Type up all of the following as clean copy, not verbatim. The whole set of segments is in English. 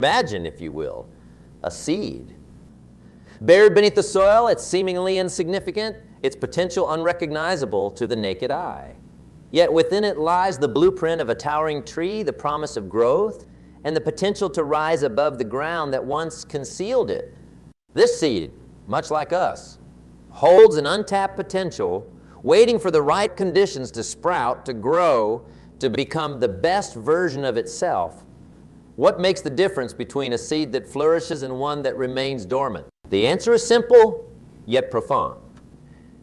Imagine, if you will, a seed. Buried beneath the soil, it's seemingly insignificant, its potential unrecognizable to the naked eye. Yet within it lies the blueprint of a towering tree, the promise of growth, and the potential to rise above the ground that once concealed it. This seed, much like us, holds an untapped potential, waiting for the right conditions to sprout, to grow, to become the best version of itself. What makes the difference between a seed that flourishes and one that remains dormant? The answer is simple, yet profound.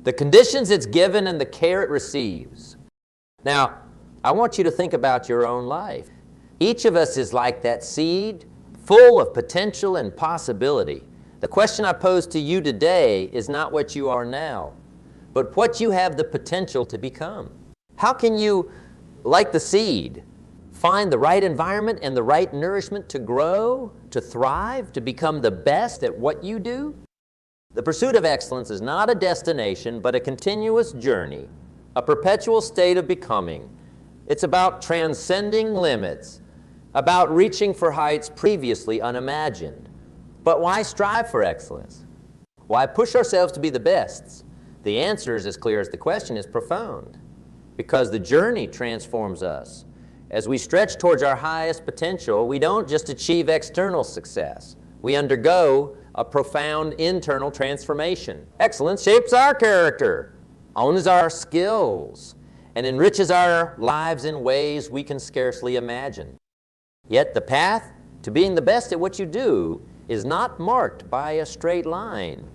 The conditions it's given and the care it receives. Now, I want you to think about your own life. Each of us is like that seed, full of potential and possibility. The question I pose to you today is not what you are now, but what you have the potential to become. How can you, like the seed, find the right environment and the right nourishment to grow, to thrive, to become the best at what you do? The pursuit of excellence is not a destination, but a continuous journey, a perpetual state of becoming. It's about transcending limits, about reaching for heights previously unimagined. But why strive for excellence? Why push ourselves to be the best? The answer is as clear as the question is profound. Because the journey transforms us. As we stretch towards our highest potential, we don't just achieve external success. We undergo a profound internal transformation. Excellence shapes our character, owns our skills, and enriches our lives in ways we can scarcely imagine. Yet the path to being the best at what you do is not marked by a straight line.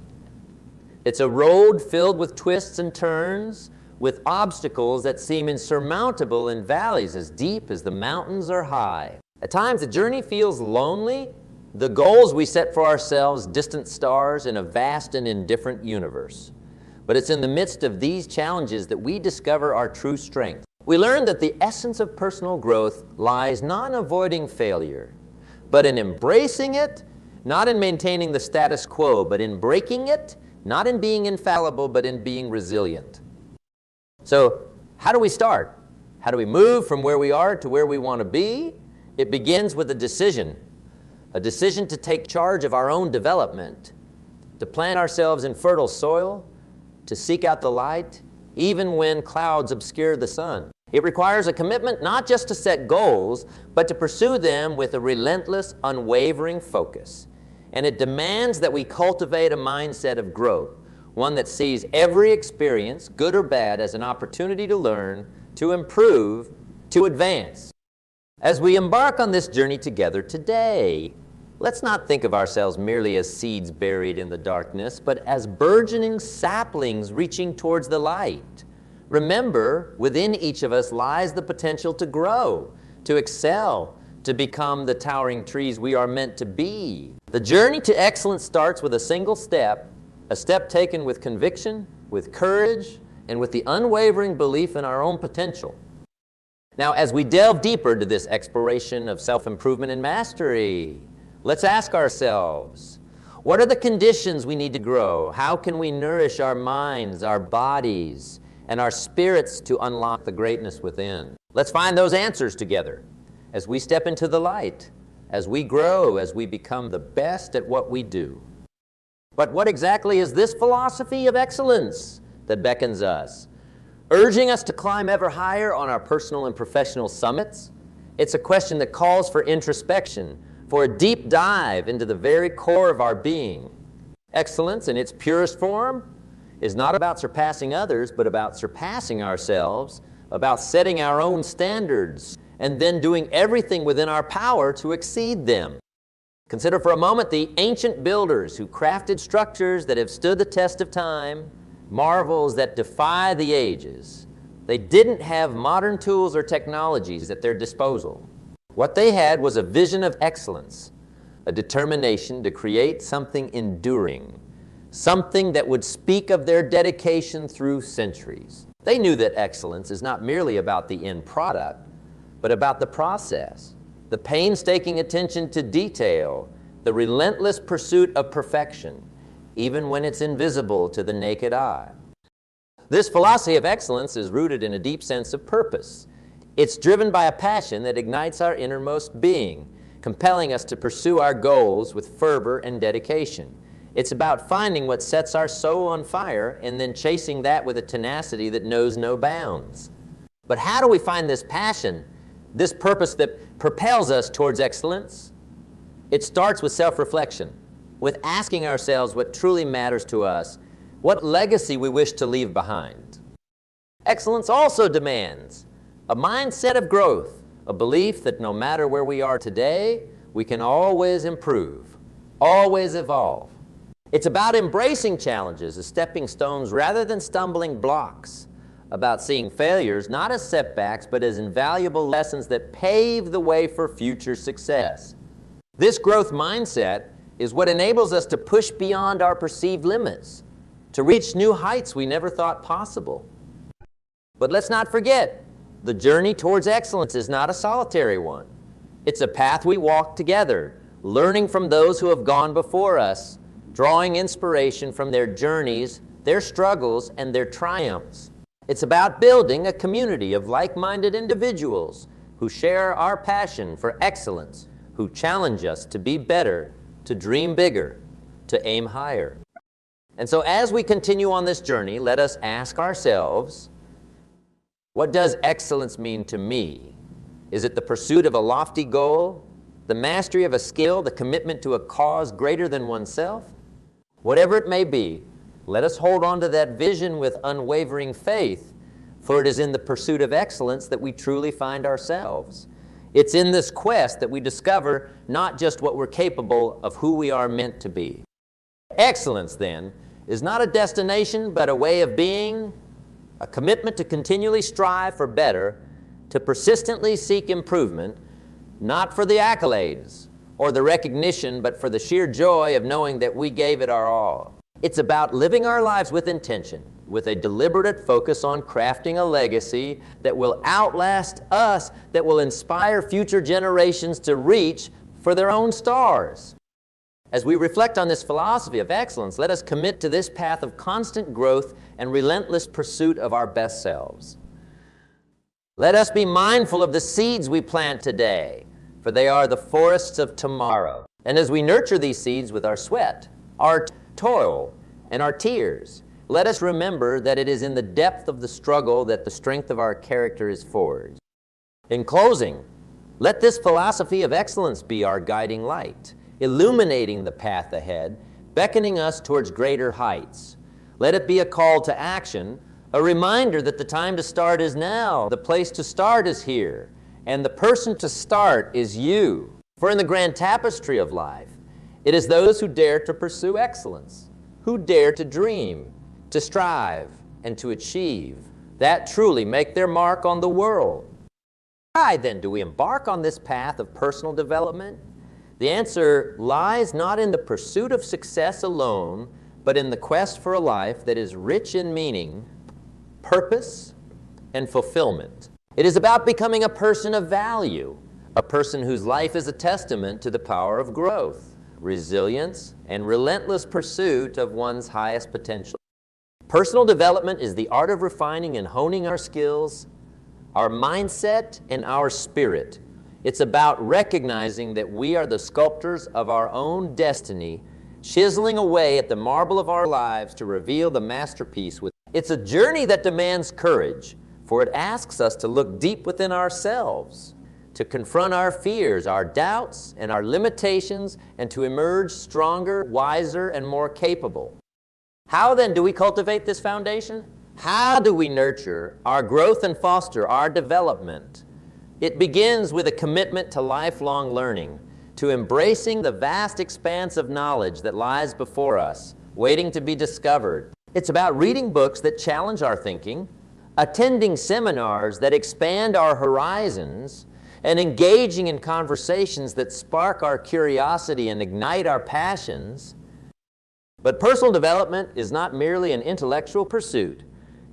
It's a road filled with twists and turns, with obstacles that seem insurmountable and valleys as deep as the mountains are high. At times the journey feels lonely, the goals we set for ourselves distant stars in a vast and indifferent universe. But it's in the midst of these challenges that we discover our true strength. We learn that the essence of personal growth lies not in avoiding failure, but in embracing it, not in maintaining the status quo, but in breaking it, not in being infallible, but in being resilient. So, how do we start? How do we move from where we are to where we want to be? It begins with a decision to take charge of our own development, to plant ourselves in fertile soil, to seek out the light, even when clouds obscure the sun. It requires a commitment not just to set goals, but to pursue them with a relentless, unwavering focus. And it demands that we cultivate a mindset of growth, one that sees every experience, good or bad, as an opportunity to learn, to improve, to advance. As we embark on this journey together today, let's not think of ourselves merely as seeds buried in the darkness, but as burgeoning saplings reaching towards the light. Remember, within each of us lies the potential to grow, to excel, to become the towering trees we are meant to be. The journey to excellence starts with a single step, a step taken with conviction, with courage, and with the unwavering belief in our own potential. Now, as we delve deeper into this exploration of self-improvement and mastery, let's ask ourselves, what are the conditions we need to grow? How can we nourish our minds, our bodies, and our spirits to unlock the greatness within? Let's find those answers together as we step into the light, as we grow, as we become the best at what we do. But what exactly is this philosophy of excellence that beckons us, urging us to climb ever higher on our personal and professional summits? It's a question that calls for introspection, for a deep dive into the very core of our being. Excellence in its purest form is not about surpassing others, but about surpassing ourselves, about setting our own standards, and then doing everything within our power to exceed them. Consider for a moment the ancient builders who crafted structures that have stood the test of time, marvels that defy the ages. They didn't have modern tools or technologies at their disposal. What they had was a vision of excellence, a determination to create something enduring, something that would speak of their dedication through centuries. They knew that excellence is not merely about the end product, but about the process, the painstaking attention to detail, the relentless pursuit of perfection, even when it's invisible to the naked eye. This philosophy of excellence is rooted in a deep sense of purpose. It's driven by a passion that ignites our innermost being. compelling us to pursue our goals with fervor and dedication. It's about finding what sets our soul on fire and then chasing that with a tenacity that knows no bounds. But how do we find this passion, this purpose that propels us towards excellence? It starts with self-reflection, with asking ourselves what truly matters to us, what legacy we wish to leave behind. Excellence also demands a mindset of growth, a belief that no matter where we are today, we can always improve, always evolve. It's about embracing challenges as stepping stones rather than stumbling blocks, about seeing failures not as setbacks but as invaluable lessons that pave the way for future success. This growth mindset is what enables us to push beyond our perceived limits, to reach new heights we never thought possible. But let's not forget, the journey towards excellence is not a solitary one. It's a path we walk together, learning from those who have gone before us, drawing inspiration from their journeys, their struggles, and their triumphs. It's about building a community of like-minded individuals who share our passion for excellence, who challenge us to be better, to dream bigger, to aim higher. And so as we continue on this journey, let us ask ourselves, what does excellence mean to me? Is it the pursuit of a lofty goal, the mastery of a skill, the commitment to a cause greater than oneself? Whatever it may be, let us hold on to that vision with unwavering faith, for it is in the pursuit of excellence that we truly find ourselves. It's in this quest that we discover not just what we're capable of, who we are meant to be. Excellence, then, is not a destination but a way of being, a commitment to continually strive for better, to persistently seek improvement, not for the accolades or the recognition, but for the sheer joy of knowing that we gave it our all. It's about living our lives with intention, with a deliberate focus on crafting a legacy that will outlast us, that will inspire future generations to reach for their own stars. As we reflect on this philosophy of excellence, let us commit to this path of constant growth and relentless pursuit of our best selves. Let us be mindful of the seeds we plant today, for they are the forests of tomorrow. And as we nurture these seeds with our sweat, our toil, and our tears, let us remember that it is in the depth of the struggle that the strength of our character is forged. In closing, let this philosophy of excellence be our guiding light, illuminating the path ahead, beckoning us towards greater heights. Let it be a call to action, a reminder that the time to start is now, the place to start is here, and the person to start is you. For in the grand tapestry of life, it is those who dare to pursue excellence, who dare to dream, to strive, and to achieve, that truly make their mark on the world. Why then do we embark on this path of personal development? The answer lies not in the pursuit of success alone, but in the quest for a life that is rich in meaning, purpose, and fulfillment. It is about becoming a person of value, a person whose life is a testament to the power of growth, resilience, and relentless pursuit of one's highest potential. Personal development is the art of refining and honing our skills, our mindset, and our spirit. It's about recognizing that we are the sculptors of our own destiny, chiseling away at the marble of our lives to reveal the masterpiece. It's a journey that demands courage, for it asks us to look deep within ourselves, to confront our fears, our doubts, and our limitations, and to emerge stronger, wiser, and more capable. How then do we cultivate this foundation? How do we nurture our growth and foster our development? It begins with a commitment to lifelong learning, to embracing the vast expanse of knowledge that lies before us, waiting to be discovered. It's about reading books that challenge our thinking, attending seminars that expand our horizons, and engaging in conversations that spark our curiosity and ignite our passions. But personal development is not merely an intellectual pursuit.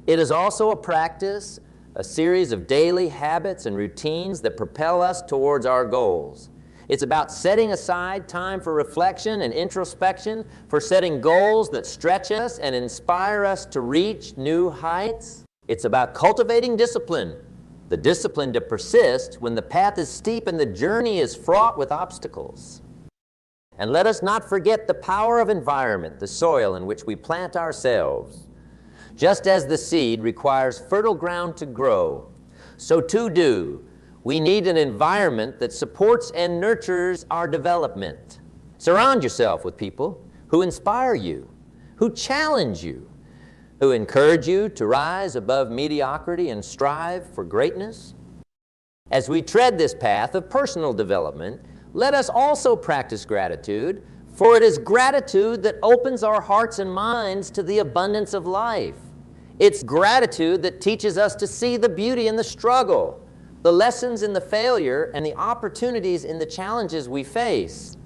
It is also a practice, a series of daily habits and routines that propel us towards our goals. It's about setting aside time for reflection and introspection, for setting goals that stretch us and inspire us to reach new heights. It's about cultivating discipline, the discipline to persist when the path is steep and the journey is fraught with obstacles. And let us not forget the power of environment, the soil in which we plant ourselves. Just as the seed requires fertile ground to grow, so too do we need an environment that supports and nurtures our development. Surround yourself with people who inspire you, who challenge you, who encourage you to rise above mediocrity and strive for greatness. As we tread this path of personal development, let us also practice gratitude, for it is gratitude that opens our hearts and minds to the abundance of life. It's gratitude that teaches us to see the beauty in the struggle, the lessons in the failure, and the opportunities in the challenges we face.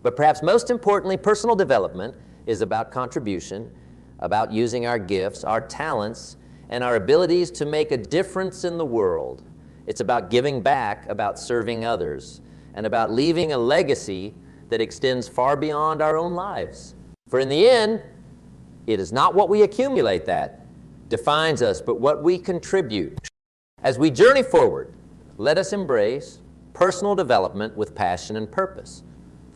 But perhaps most importantly, personal development is about contribution, about using our gifts, our talents, and our abilities to make a difference in the world. It's about giving back, about serving others, and about leaving a legacy that extends far beyond our own lives. For in the end, it is not what we accumulate that defines us, but what we contribute. As we journey forward, let us embrace personal development with passion and purpose.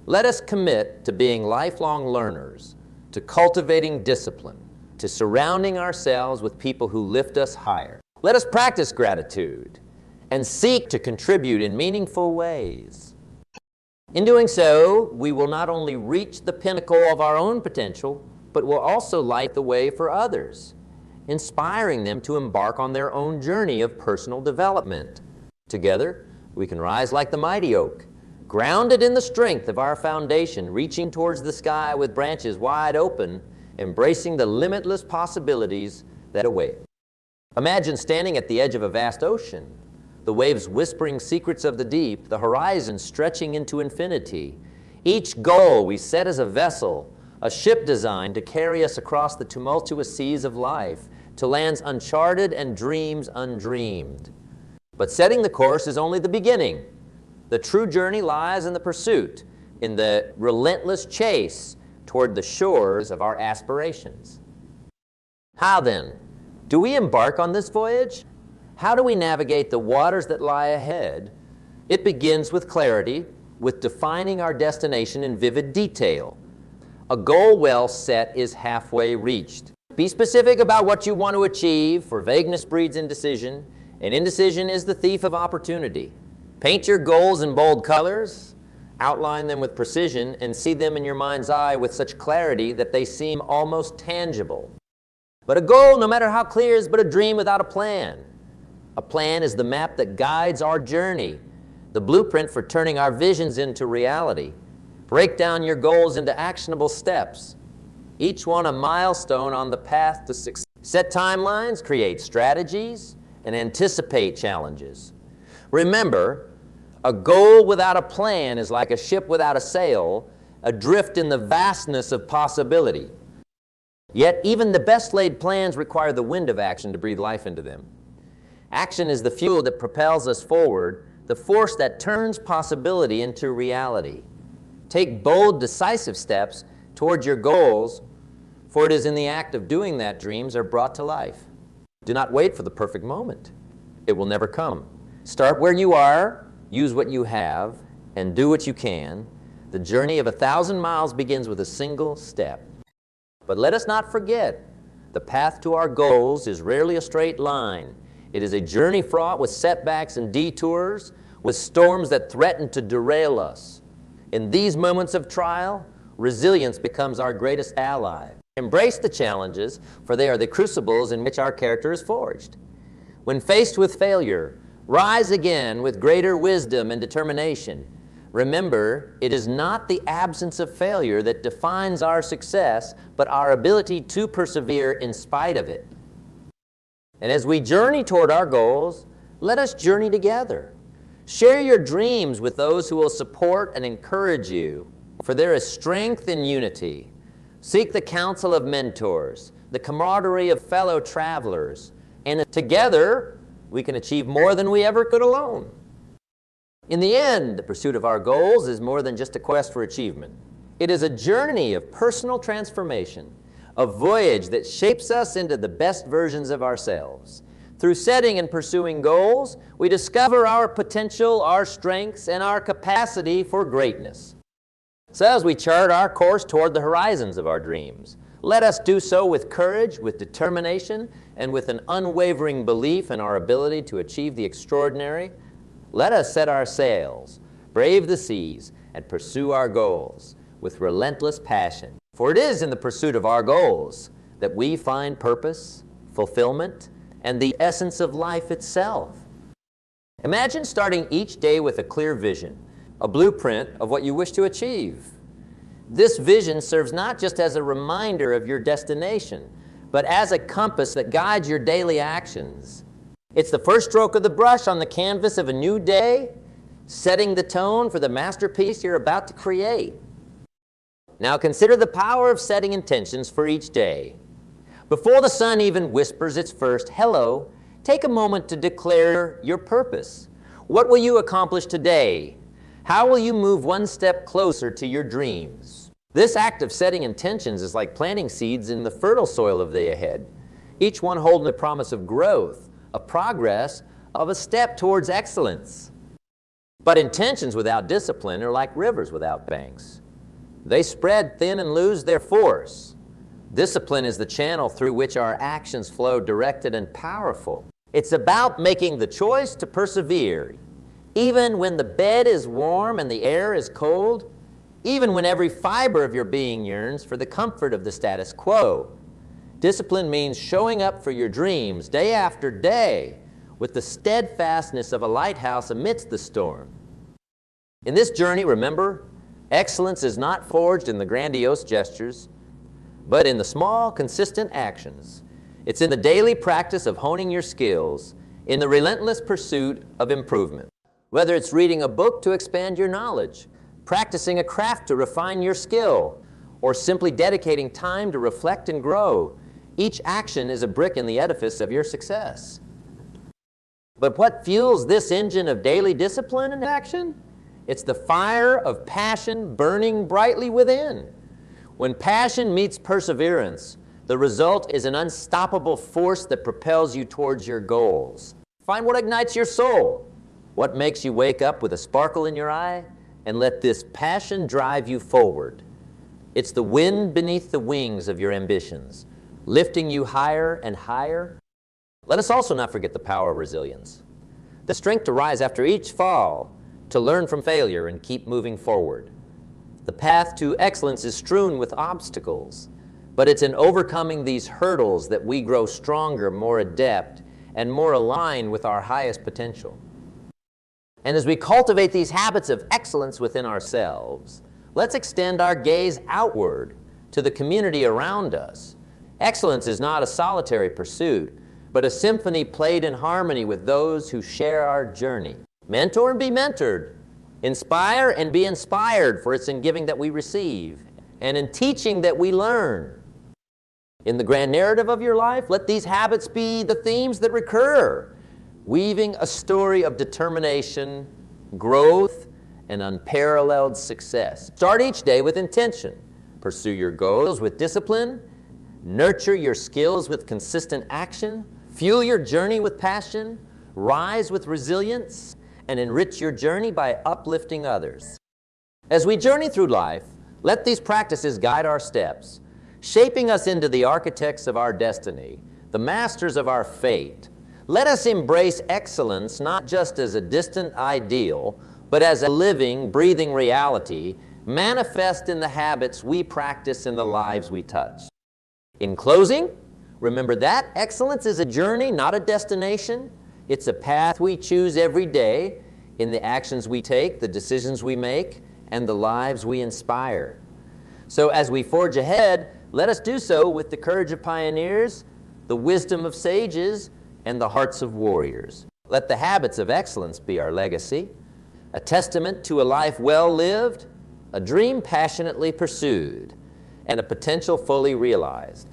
Let us commit to being lifelong learners, to cultivating discipline, to surrounding ourselves with people who lift us higher. Let us practice gratitude and seek to contribute in meaningful ways. In doing so, we will not only reach the pinnacle of our own potential, but will also light the way for others, inspiring them to embark on their own journey of personal development. Together, we can rise like the mighty oak, grounded in the strength of our foundation, reaching towards the sky with branches wide open, embracing the limitless possibilities that await. Imagine standing at the edge of a vast ocean, the waves whispering secrets of the deep, the horizon stretching into infinity. Each goal we set as a vessel, a ship designed to carry us across the tumultuous seas of life, to lands uncharted and dreams undreamed. But setting the course is only the beginning. The true journey lies in the pursuit, in the relentless chase toward the shores of our aspirations. How then do we embark on this voyage? How do we navigate the waters that lie ahead? It begins with clarity, with defining our destination in vivid detail. A goal well set is halfway reached. Be specific about what you want to achieve, for vagueness breeds indecision, and indecision is the thief of opportunity. Paint your goals in bold colors, outline them with precision, and see them in your mind's eye with such clarity that they seem almost tangible. But a goal, no matter how clear, is but a dream without a plan. A plan is the map that guides our journey, the blueprint for turning our visions into reality. Break down your goals into actionable steps, each one a milestone on the path to success. Set timelines, create strategies, and anticipate challenges. Remember, a goal without a plan is like a ship without a sail, adrift in the vastness of possibility. Yet even the best laid plans require the wind of action to breathe life into them. Action is the fuel that propels us forward, the force that turns possibility into reality. Take bold, decisive steps towards your goals, for it is in the act of doing that dreams are brought to life. Do not wait for the perfect moment. It will never come. Start where you are, use what you have, and do what you can. The journey of 1,000 miles begins with a single step. But let us not forget, the path to our goals is rarely a straight line. It is a journey fraught with setbacks and detours, with storms that threaten to derail us. In these moments of trial, resilience becomes our greatest ally. Embrace the challenges, for they are the crucibles in which our character is forged. When faced with failure, rise again with greater wisdom and determination. Remember, it is not the absence of failure that defines our success, but our ability to persevere in spite of it. And as we journey toward our goals, let us journey together. Share your dreams with those who will support and encourage you, for there is strength in unity. Seek the counsel of mentors, the camaraderie of fellow travelers, and together we can achieve more than we ever could alone. In the end, the pursuit of our goals is more than just a quest for achievement. It is a journey of personal transformation, a voyage that shapes us into the best versions of ourselves. Through setting and pursuing goals, we discover our potential, our strengths, and our capacity for greatness. So as we chart our course toward the horizons of our dreams, let us do so with courage, with determination, and with an unwavering belief in our ability to achieve the extraordinary. Let us set our sails, brave the seas, and pursue our goals with relentless passion. For it is in the pursuit of our goals that we find purpose, fulfillment, and the essence of life itself. Imagine starting each day with a clear vision, a blueprint of what you wish to achieve. This vision serves not just as a reminder of your destination, but as a compass that guides your daily actions. It's the first stroke of the brush on the canvas of a new day, setting the tone for the masterpiece you're about to create. Now consider the power of setting intentions for each day. Before the sun even whispers its first hello, take a moment to declare your purpose. What will you accomplish today? How will you move one step closer to your dreams? This act of setting intentions is like planting seeds in the fertile soil of the day ahead, each one holding the promise of growth, of progress, of a step towards excellence. But intentions without discipline are like rivers without banks. They spread thin and lose their force. Discipline is the channel through which our actions flow, directed and powerful. It's about making the choice to persevere, even when the bed is warm and the air is cold, even when every fiber of your being yearns for the comfort of the status quo. Discipline means showing up for your dreams day after day with the steadfastness of a lighthouse amidst the storm. In this journey, remember, excellence is not forged in the grandiose gestures, but in the small, consistent actions. It's in the daily practice of honing your skills, in the relentless pursuit of improvement. Whether it's reading a book to expand your knowledge, practicing a craft to refine your skill, or simply dedicating time to reflect and grow, each action is a brick in the edifice of your success. But what fuels this engine of daily discipline and action? It's the fire of passion burning brightly within. When passion meets perseverance, the result is an unstoppable force that propels you towards your goals. Find what ignites your soul, what makes you wake up with a sparkle in your eye, and let this passion drive you forward. It's the wind beneath the wings of your ambitions, lifting you higher and higher. Let us also not forget the power of resilience, the strength to rise after each fall, to learn from failure and keep moving forward. The path to excellence is strewn with obstacles, but it's in overcoming these hurdles that we grow stronger, more adept, and more aligned with our highest potential. And as we cultivate these habits of excellence within ourselves, let's extend our gaze outward to the community around us. Excellence is not a solitary pursuit, but a symphony played in harmony with those who share our journey. Mentor and be mentored. Inspire and be inspired, for it's in giving that we receive, and in teaching that we learn. In the grand narrative of your life, let these habits be the themes that recur, weaving a story of determination, growth, and unparalleled success. Start each day with intention. Pursue your goals with discipline. Nurture your skills with consistent action. Fuel your journey with passion. Rise with resilience. And enrich your journey by uplifting others. As we journey through life, let these practices guide our steps, shaping us into the architects of our destiny, the masters of our fate. Let us embrace excellence not just as a distant ideal, but as a living, breathing reality, manifest in the habits we practice in the lives we touch. In closing, remember that excellence is a journey, not a destination. It's a path we choose every day in the actions we take, the decisions we make, and the lives we inspire. So as we forge ahead, let us do so with the courage of pioneers, the wisdom of sages, and the hearts of warriors. Let the habits of excellence be our legacy, a testament to a life well lived, a dream passionately pursued, and a potential fully realized.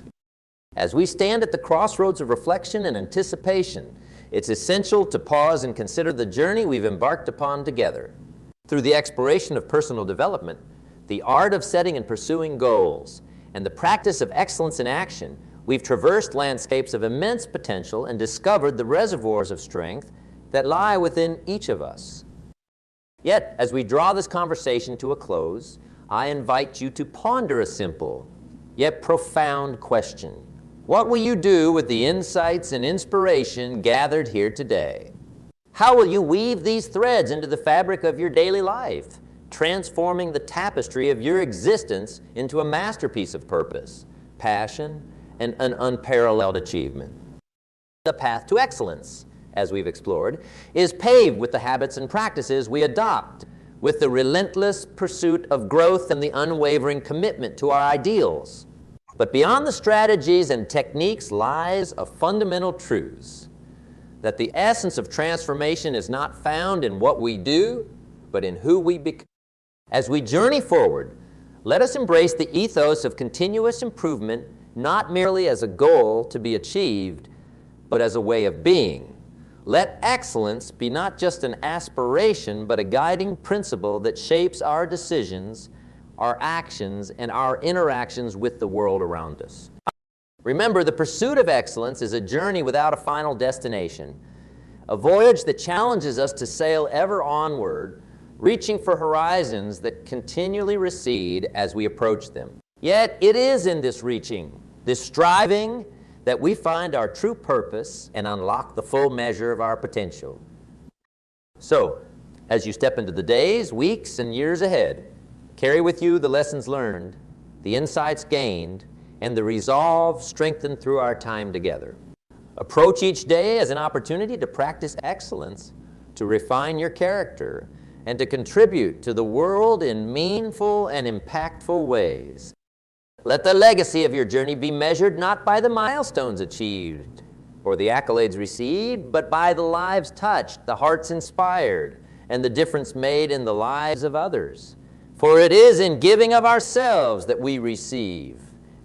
As we stand at the crossroads of reflection and anticipation, it's essential to pause and consider the journey we've embarked upon together. Through the exploration of personal development, the art of setting and pursuing goals, and the practice of excellence in action, We've traversed landscapes of immense potential and discovered the reservoirs of strength that lie within each of us. Yet, as we draw this conversation to a close, I invite you to ponder a simple, yet profound question. What will you do with the insights and inspiration gathered here today? How will you weave these threads into the fabric of your daily life, transforming the tapestry of your existence into a masterpiece of purpose, passion, and an unparalleled achievement? The path to excellence, as we've explored, is paved with the habits and practices we adopt, with the relentless pursuit of growth and the unwavering commitment to our ideals. But beyond the strategies and techniques lies a fundamental truth, that the essence of transformation is not found in what we do, but in who we become. As we journey forward, let us embrace the ethos of continuous improvement, not merely as a goal to be achieved, but as a way of being. Let excellence be not just an aspiration, but a guiding principle that shapes our decisions, our actions, and our interactions with the world around us. Remember, the pursuit of excellence is a journey without a final destination, a voyage that challenges us to sail ever onward, reaching for horizons that continually recede as we approach them. Yet it is in this reaching, this striving, that we find our true purpose and unlock the full measure of our potential. So, as you step into the days, weeks, and years ahead, carry with you the lessons learned, the insights gained, and the resolve strengthened through our time together. Approach each day as an opportunity to practice excellence, to refine your character, and to contribute to the world in meaningful and impactful ways. Let the legacy of your journey be measured not by the milestones achieved or the accolades received, but by the lives touched, the hearts inspired, and the difference made in the lives of others. For it is in giving of ourselves that we receive,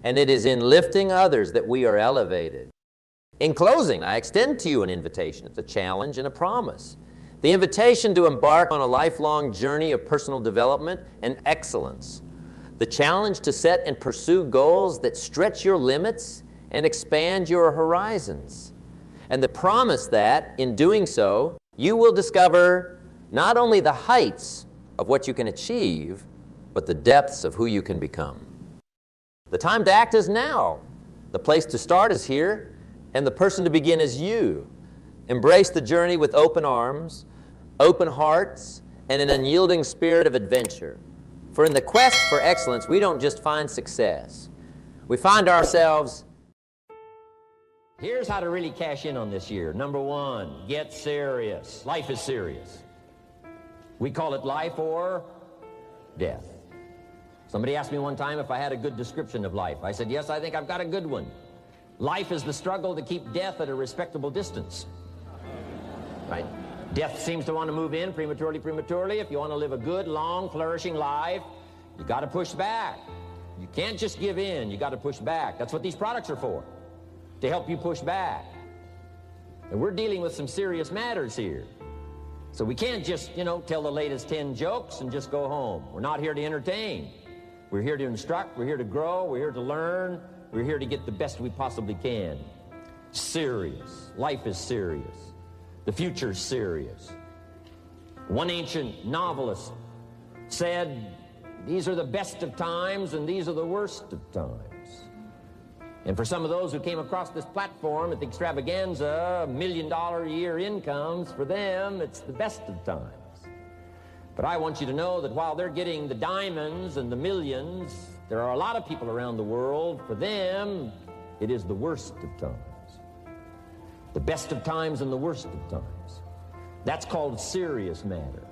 and it is in lifting others that we are elevated. In closing, I extend to you an invitation. It's a challenge and a promise. The invitation to embark on a lifelong journey of personal development and excellence. The challenge to set and pursue goals that stretch your limits and expand your horizons. And the promise that, in doing so, you will discover not only the heights of what you can achieve, but the depths of who you can become. The time to act is now. The place to start is here, and the person to begin is you. Embrace the journey with open arms, open hearts, and an unyielding spirit of adventure. For in the quest for excellence, we don't just find success. We find ourselves. Here's how to really cash in on this year. Number one, get serious. Life is serious. We call it life or death. Somebody asked me one time if I had a good description of life. I said, yes, I think I've got a good one. Life is the struggle to keep death at a respectable distance. Right? Death seems to want to move in prematurely. If you want to live a good, long, flourishing life, you got to push back. You can't just give in. You got to push back. That's what these products are for, to help you push back. And we're dealing with some serious matters here. So we can't just, tell the latest 10 jokes and just go home. We're not here to entertain. We're here to instruct. We're here to grow. We're here to learn. We're here to get the best we possibly can. Serious. Life is serious. The future's serious. One ancient novelist said, these are the best of times and these are the worst of times. And for some of those who came across this platform at the extravaganza, $1 million a year incomes, for them, it's the best of times. But I want you to know that while they're getting the diamonds and the millions, there are a lot of people around the world, for them, it is the worst of times. The best of times and the worst of times. That's called serious matter.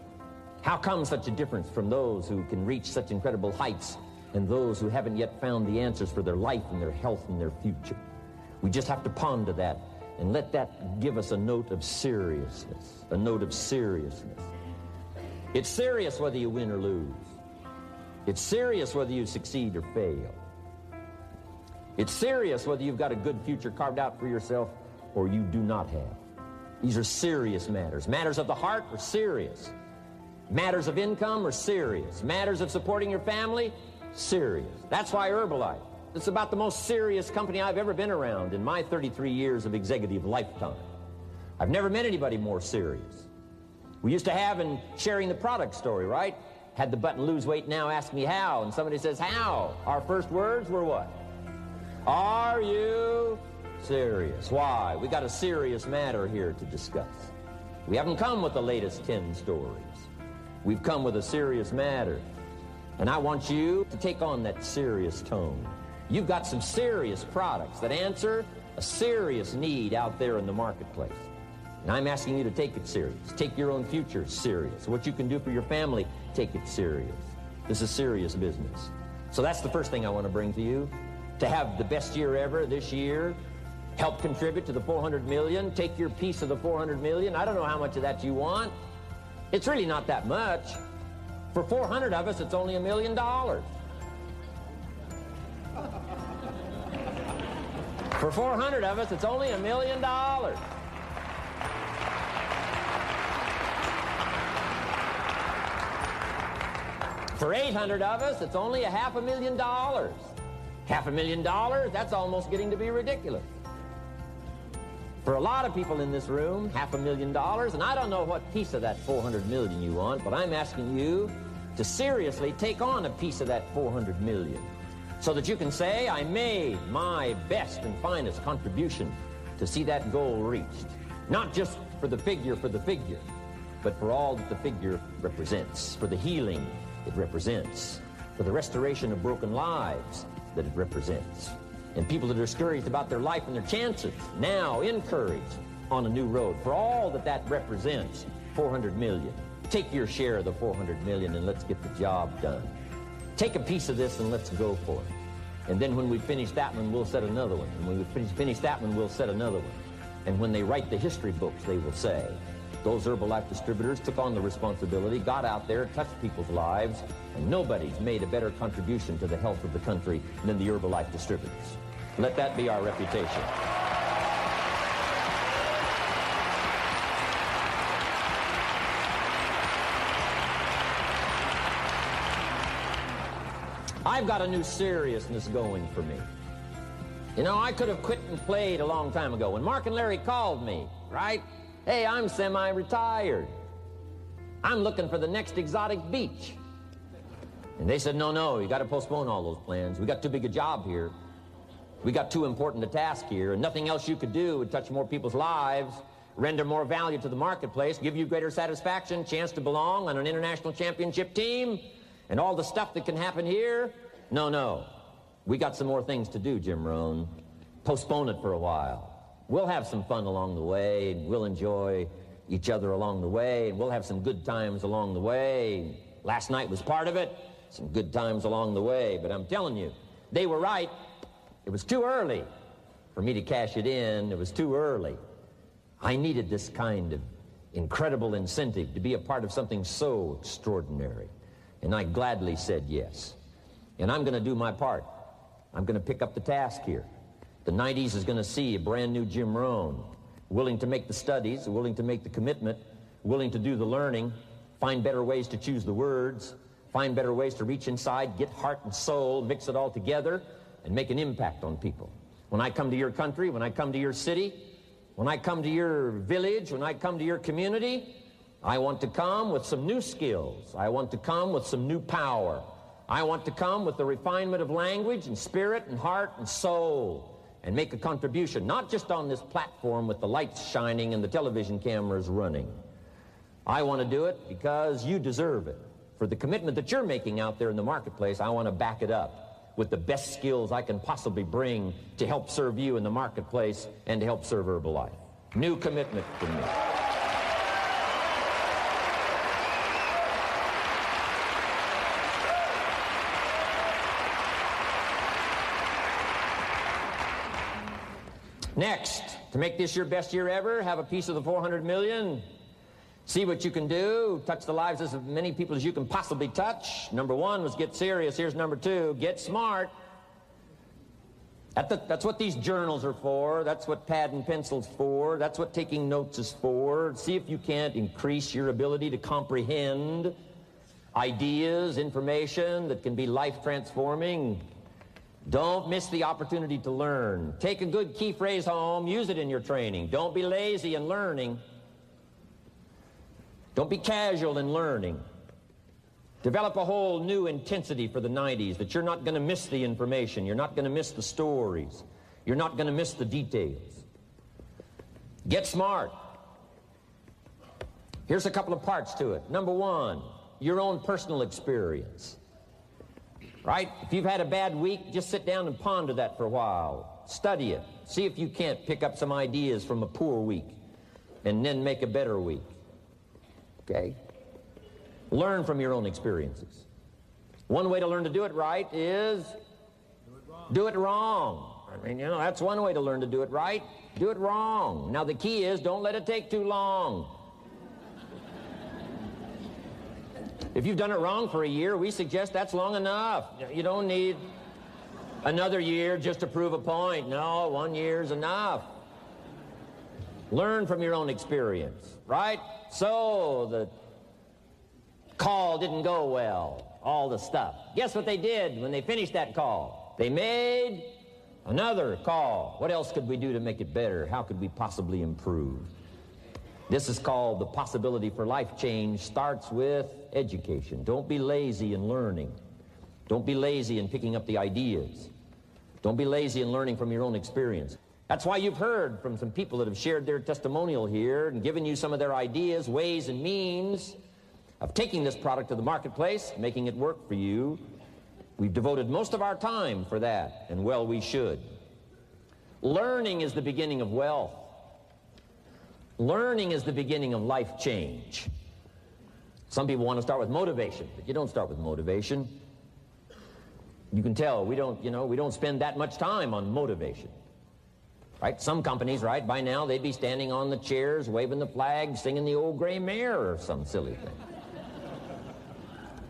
How come such a difference from those who can reach such incredible heights and those who haven't yet found the answers for their life and their health and their future? We just have to ponder that and let that give us a note of seriousness, a note of seriousness. It's serious whether you win or lose. It's serious whether you succeed or fail. It's serious whether you've got a good future carved out for yourself or you do not have. These are serious matters. Matters of the heart are serious. Matters of income are serious. Matters of supporting your family, serious. That's why Herbalife It's about the most serious company I've ever been around in my 33 years of executive lifetime. I've never met anybody more serious. We used to have in sharing the product story, right? Had the button lose weight, now ask me how. And somebody says, how? Our first words were what? Are you serious? Why? We got a serious matter here to discuss. We haven't come with the latest 10 stories. We've come with a serious matter. And I want you to take on that serious tone. You've got some serious products that answer a serious need out there in the marketplace. And I'm asking you to take it serious. Take your own future serious. What you can do for your family, take it serious. This is serious business. So that's the first thing I want to bring to you. To have the best year ever this year, help contribute to the 400 million, take your piece of the 400 million. I don't know how much of that you want. It's really not that much. For 400 of us, it's only $1 million. For 400 of us, it's only $1 million. For 800 of us, it's only $500,000. $500,000, that's almost getting to be ridiculous. For a lot of people in this room, $500,000, and I don't know what piece of that 400 million you want, but I'm asking you to seriously take on a piece of that 400 million so that you can say, I made my best and finest contribution to see that goal reached. Not just for the figure, but for all that the figure represents, for the healing it represents, for the restoration of broken lives that it represents. And people that are discouraged about their life and their chances, now encouraged on a new road. For all that that represents, 400 million. Take your share of the 400 million and let's get the job done. Take a piece of this and let's go for it. And then when we finish that one, we'll set another one. And when we finish that one, we'll set another one. And when they write the history books, they will say, those Herbalife distributors took on the responsibility, got out there, touched people's lives, and nobody's made a better contribution to the health of the country than the Herbalife distributors. Let that be our reputation. I've got a new seriousness going for me. You know, I could have quit and played a long time ago. When Mark and Larry called me, right? Hey, I'm semi-retired. I'm looking for the next exotic beach. And they said, no, you got to postpone all those plans. We got too big a job here. We got too important a task here, and nothing else you could do would touch more people's lives, render more value to the marketplace, give you greater satisfaction, chance to belong on an international championship team, and all the stuff that can happen here. No. We got some more things to do, Jim Rohn. Postpone it for a while. We'll have some fun along the way, and we'll enjoy each other along the way, and we'll have some good times along the way. Last night was part of it, some good times along the way, but I'm telling you, they were right. It was too early for me to cash it in. It was too early. I needed this kind of incredible incentive to be a part of something so extraordinary, and I gladly said yes. And I'm going to do my part. I'm going to pick up the task here. The 90s is going to see a brand new Jim Rohn, willing to make the studies, willing to make the commitment, willing to do the learning, find better ways to choose the words, find better ways to reach inside, get heart and soul, mix it all together, and make an impact on people. When I come to your country, when I come to your city, when I come to your village, when I come to your community, I want to come with some new skills. I want to come with some new power. I want to come with the refinement of language and spirit and heart and soul, and make a contribution, not just on this platform with the lights shining and the television cameras running. I want to do it because you deserve it. For the commitment that you're making out there in the marketplace, I want to back it up with the best skills I can possibly bring to help serve you in the marketplace and to help serve Herbalife. New commitment from me. Next, to make this your best year ever, have a piece of the 400 million. See what you can do. Touch the lives of as many people as you can possibly touch. Number one was get serious. Here's number two, get smart. That's what these journals are for. That's what pad and pencil's for. That's what taking notes is for. See if you can't increase your ability to comprehend ideas, information that can be life-transforming. Don't miss the opportunity to learn. Take a good key phrase home, use it in your training. Don't be lazy in learning. Don't be casual in learning. Develop a whole new intensity for the 90s that you're not going to miss the information. You're not going to miss the stories. You're not going to miss the details. Get smart. Here's a couple of parts to it. Number one, your own personal experience. Right? If you've had a bad week, just sit down and ponder that for a while. Study it. See if you can't pick up some ideas from a poor week and then make a better week. Okay? Learn from your own experiences. One way to learn to do it right is do it wrong. I mean, that's one way to learn to do it right. Do it wrong. Now, the key is don't let it take too long. If you've done it wrong for a year, we suggest that's long enough. You don't need another year just to prove a point. No, 1 year's enough. Learn from your own experience, right? So the call didn't go well, all the stuff. Guess what they did when they finished that call? They made another call. What else could we do to make it better? How could we possibly improve? This is called the possibility for life change. Starts with education. Don't be lazy in learning. Don't be lazy in picking up the ideas. Don't be lazy in learning from your own experience. That's why you've heard from some people that have shared their testimonial here and given you some of their ideas, ways, and means of taking this product to the marketplace, making it work for you. We've devoted most of our time for that, and well, we should. Learning is the beginning of wealth. Learning is the beginning of life change. Some people want to start with motivation, but you don't start with motivation. You can tell we don't spend that much time on motivation. Right? Some companies, right, by now they'd be standing on the chairs, waving the flag, singing the old gray mare or some silly thing.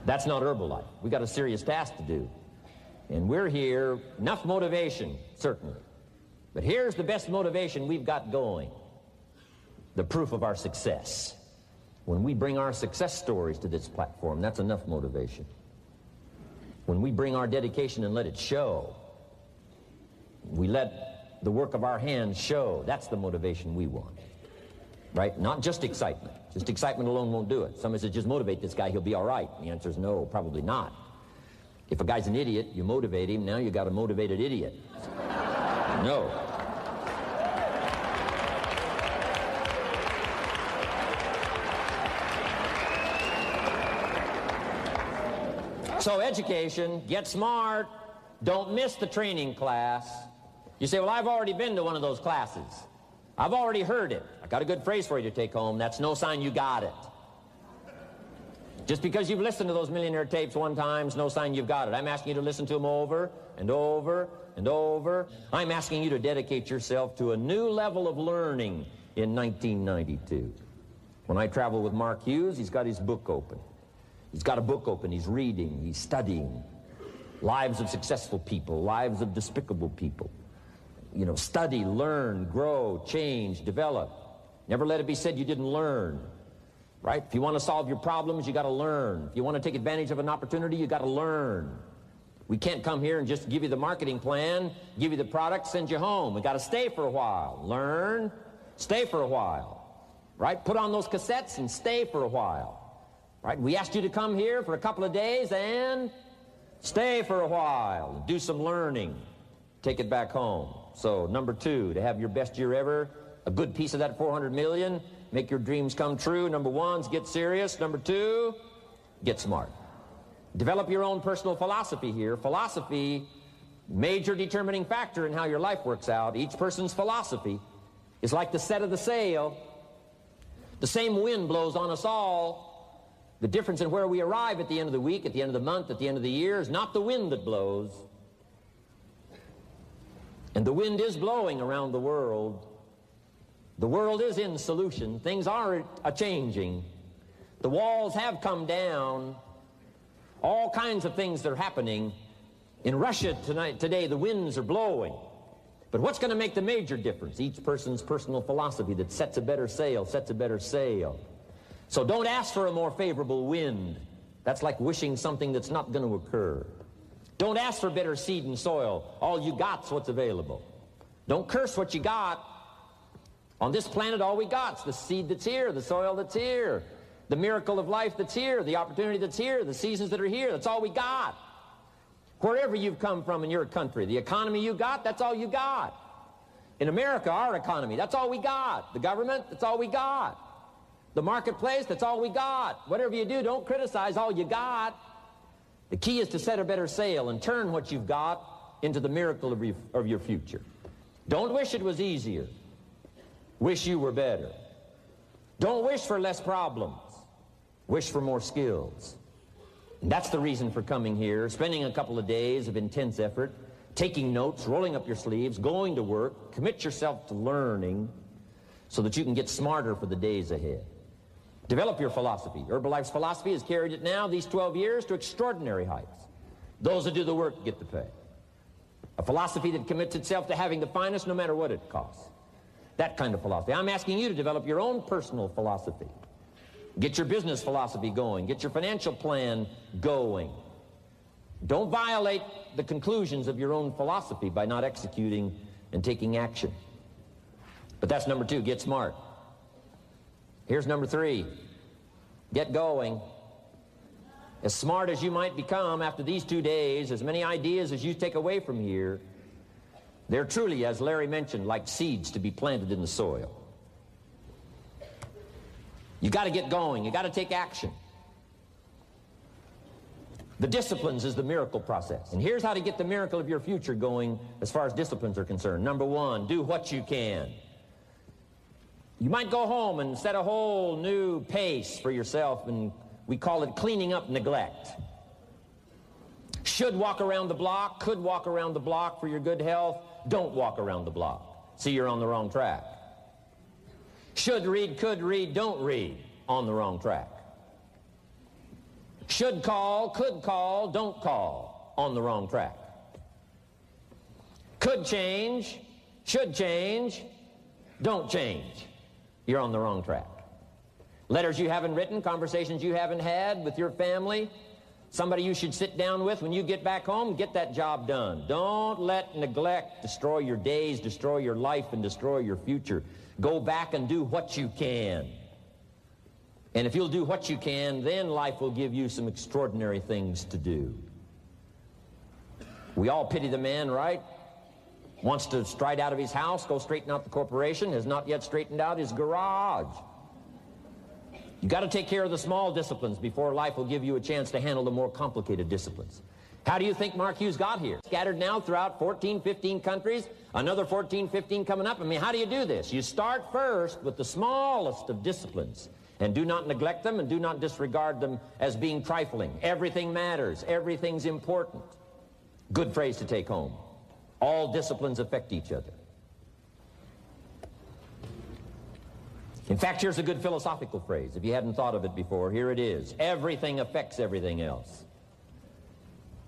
That's not Herbalife. We got a serious task to do. And we're here, enough motivation, certainly. But here's the best motivation we've got going. The proof of our success. When we bring our success stories to this platform, that's enough motivation. When we bring our dedication and let it show, we let the work of our hands show, that's the motivation we want. Right? Not just excitement. Just excitement alone won't do it. Somebody says, just motivate this guy, he'll be all right. The answer is no, probably not. If a guy's an idiot, you motivate him, now you got a motivated idiot. No. So education, get smart, don't miss the training class. You say, well, I've already been to one of those classes. I've already heard it. I got a good phrase for you to take home. That's no sign you got it. Just because you've listened to those millionaire tapes one time is no sign you've got it. I'm asking you to listen to them over and over and over. I'm asking you to dedicate yourself to a new level of learning in 1992. When I travel with Mark Hughes, he's got his book open. He's got a book open. He's reading. He's studying. Lives of successful people. Lives of despicable people. You know, study, learn, grow, change, develop. Never let it be said you didn't learn. Right? If you want to solve your problems, you got to learn. If you want to take advantage of an opportunity, you got to learn. We can't come here and just give you the marketing plan, give you the product, send you home. We got to stay for a while. Learn, stay for a while. Right? Put on those cassettes and stay for a while. Right? We asked you to come here for a couple of days and stay for a while. Do some learning. Take it back home. So, number 2, to have your best year ever, a good piece of that 400 million, make your dreams come true. Number 1 is get serious. Number 2, get smart. Develop your own personal philosophy here. Philosophy, major determining factor in how your life works out. Each person's philosophy is like the set of the sail. The same wind blows on us all. The difference in where we arrive at the end of the week, at the end of the month, at the end of the year is not the wind that blows. And the wind is blowing around the world. The world is in solution. Things are a-changing. The walls have come down. All kinds of things are happening. In Russia today, the winds are blowing. But what's going to make the major difference? Each person's personal philosophy that sets a better sail, sets a better sail. So don't ask for a more favorable wind. That's like wishing something that's not going to occur. Don't ask for better seed and soil. All you got's what's available. Don't curse what you got. On this planet, all we got's the seed that's here, the soil that's here, the miracle of life that's here, the opportunity that's here, the seasons that are here. That's all we got. Wherever you've come from in your country, the economy you got, that's all you got. In America, our economy, that's all we got. The government, that's all we got. The marketplace, that's all we got. Whatever you do, don't criticize all you got. The key is to set a better sail and turn what you've got into the miracle of your future. Don't wish it was easier. Wish you were better. Don't wish for less problems. Wish for more skills. And that's the reason for coming here, spending a couple of days of intense effort, taking notes, rolling up your sleeves, going to work, commit yourself to learning so that you can get smarter for the days ahead. Develop your philosophy. Herbalife's philosophy has carried it now, these 12 years, to extraordinary heights. Those that do the work get the pay. A philosophy that commits itself to having the finest no matter what it costs. That kind of philosophy. I'm asking you to develop your own personal philosophy. Get your business philosophy going. Get your financial plan going. Don't violate the conclusions of your own philosophy by not executing and taking action. But that's number 2, get smart. Here's number 3, get going. As smart as you might become after these 2 days, as many ideas as you take away from here, they're truly, as Larry mentioned, like seeds to be planted in the soil. You got to get going. You got to take action. The disciplines is the miracle process. And here's how to get the miracle of your future going as far as disciplines are concerned. Number 1, do what you can. You might go home and set a whole new pace for yourself, and we call it cleaning up neglect. Should walk around the block, could walk around the block for your good health. Don't walk around the block. See, you're on the wrong track. Should read, could read, don't read. On the wrong track. Should call, could call, don't call. On the wrong track. Could change, should change, don't change. You're on the wrong track. Letters you haven't written, conversations you haven't had with your family, somebody you should sit down with when you get back home, get that job done. Don't let neglect destroy your days, destroy your life, and destroy your future. Go back and do what you can. And if you'll do what you can, then life will give you some extraordinary things to do. We all pity the man, right? Wants to stride out of his house, go straighten out the corporation, has not yet straightened out his garage. You've got to take care of the small disciplines before life will give you a chance to handle the more complicated disciplines. How do you think Mark Hughes got here? Scattered now throughout 14, 15 countries, another 14, 15 coming up. I mean, how do you do this? You start first with the smallest of disciplines, and do not neglect them and do not disregard them as being trifling. Everything matters. Everything's important. Good phrase to take home. All disciplines affect each other. In fact, here's a good philosophical phrase. If you hadn't thought of it before, here it is. Everything affects everything else.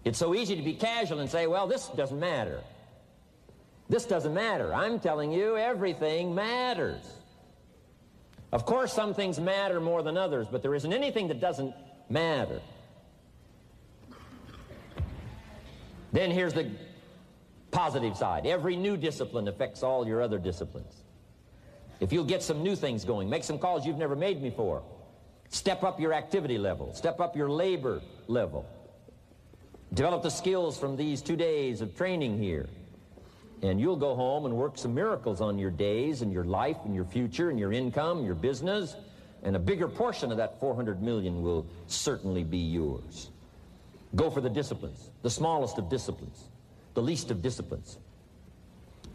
It's so easy to be casual and say, well, this doesn't matter. This doesn't matter. I'm telling you, everything matters. Of course, some things matter more than others, but there isn't anything that doesn't matter. Then here's the positive side. Every new discipline affects all your other disciplines. If you'll get some new things going, make some calls you've never made before, step up your activity level, step up your labor level, develop the skills from these 2 days of training here, and you'll go home and work some miracles on your days and your life and your future and your income, your business, and a bigger portion of that 400 million will certainly be yours. Go for the disciplines, the smallest of disciplines, the least of disciplines.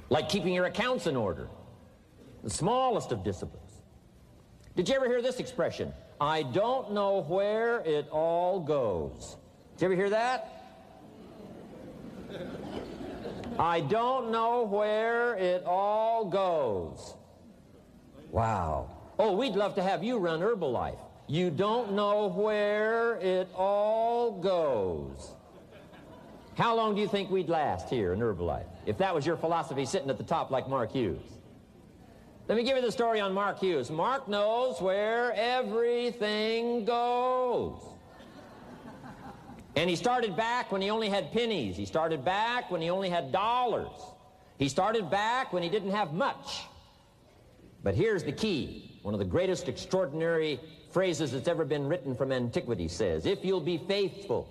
Like keeping your accounts in order, the smallest of disciplines. Did you ever hear this expression? I don't know where it all goes. Did you ever hear that? I don't know where it all goes. Wow. Oh, we'd love to have you run Herbalife. You don't know where it all goes. How long do you think we'd last here in Herbalife if that was your philosophy sitting at the top like Mark Hughes? Let me give you the story on Mark Hughes. Mark knows where everything goes. And he started back when he only had pennies. He started back when he only had dollars. He started back when he didn't have much. But here's the key. One of the greatest extraordinary phrases that's ever been written from antiquity says, if you'll be faithful,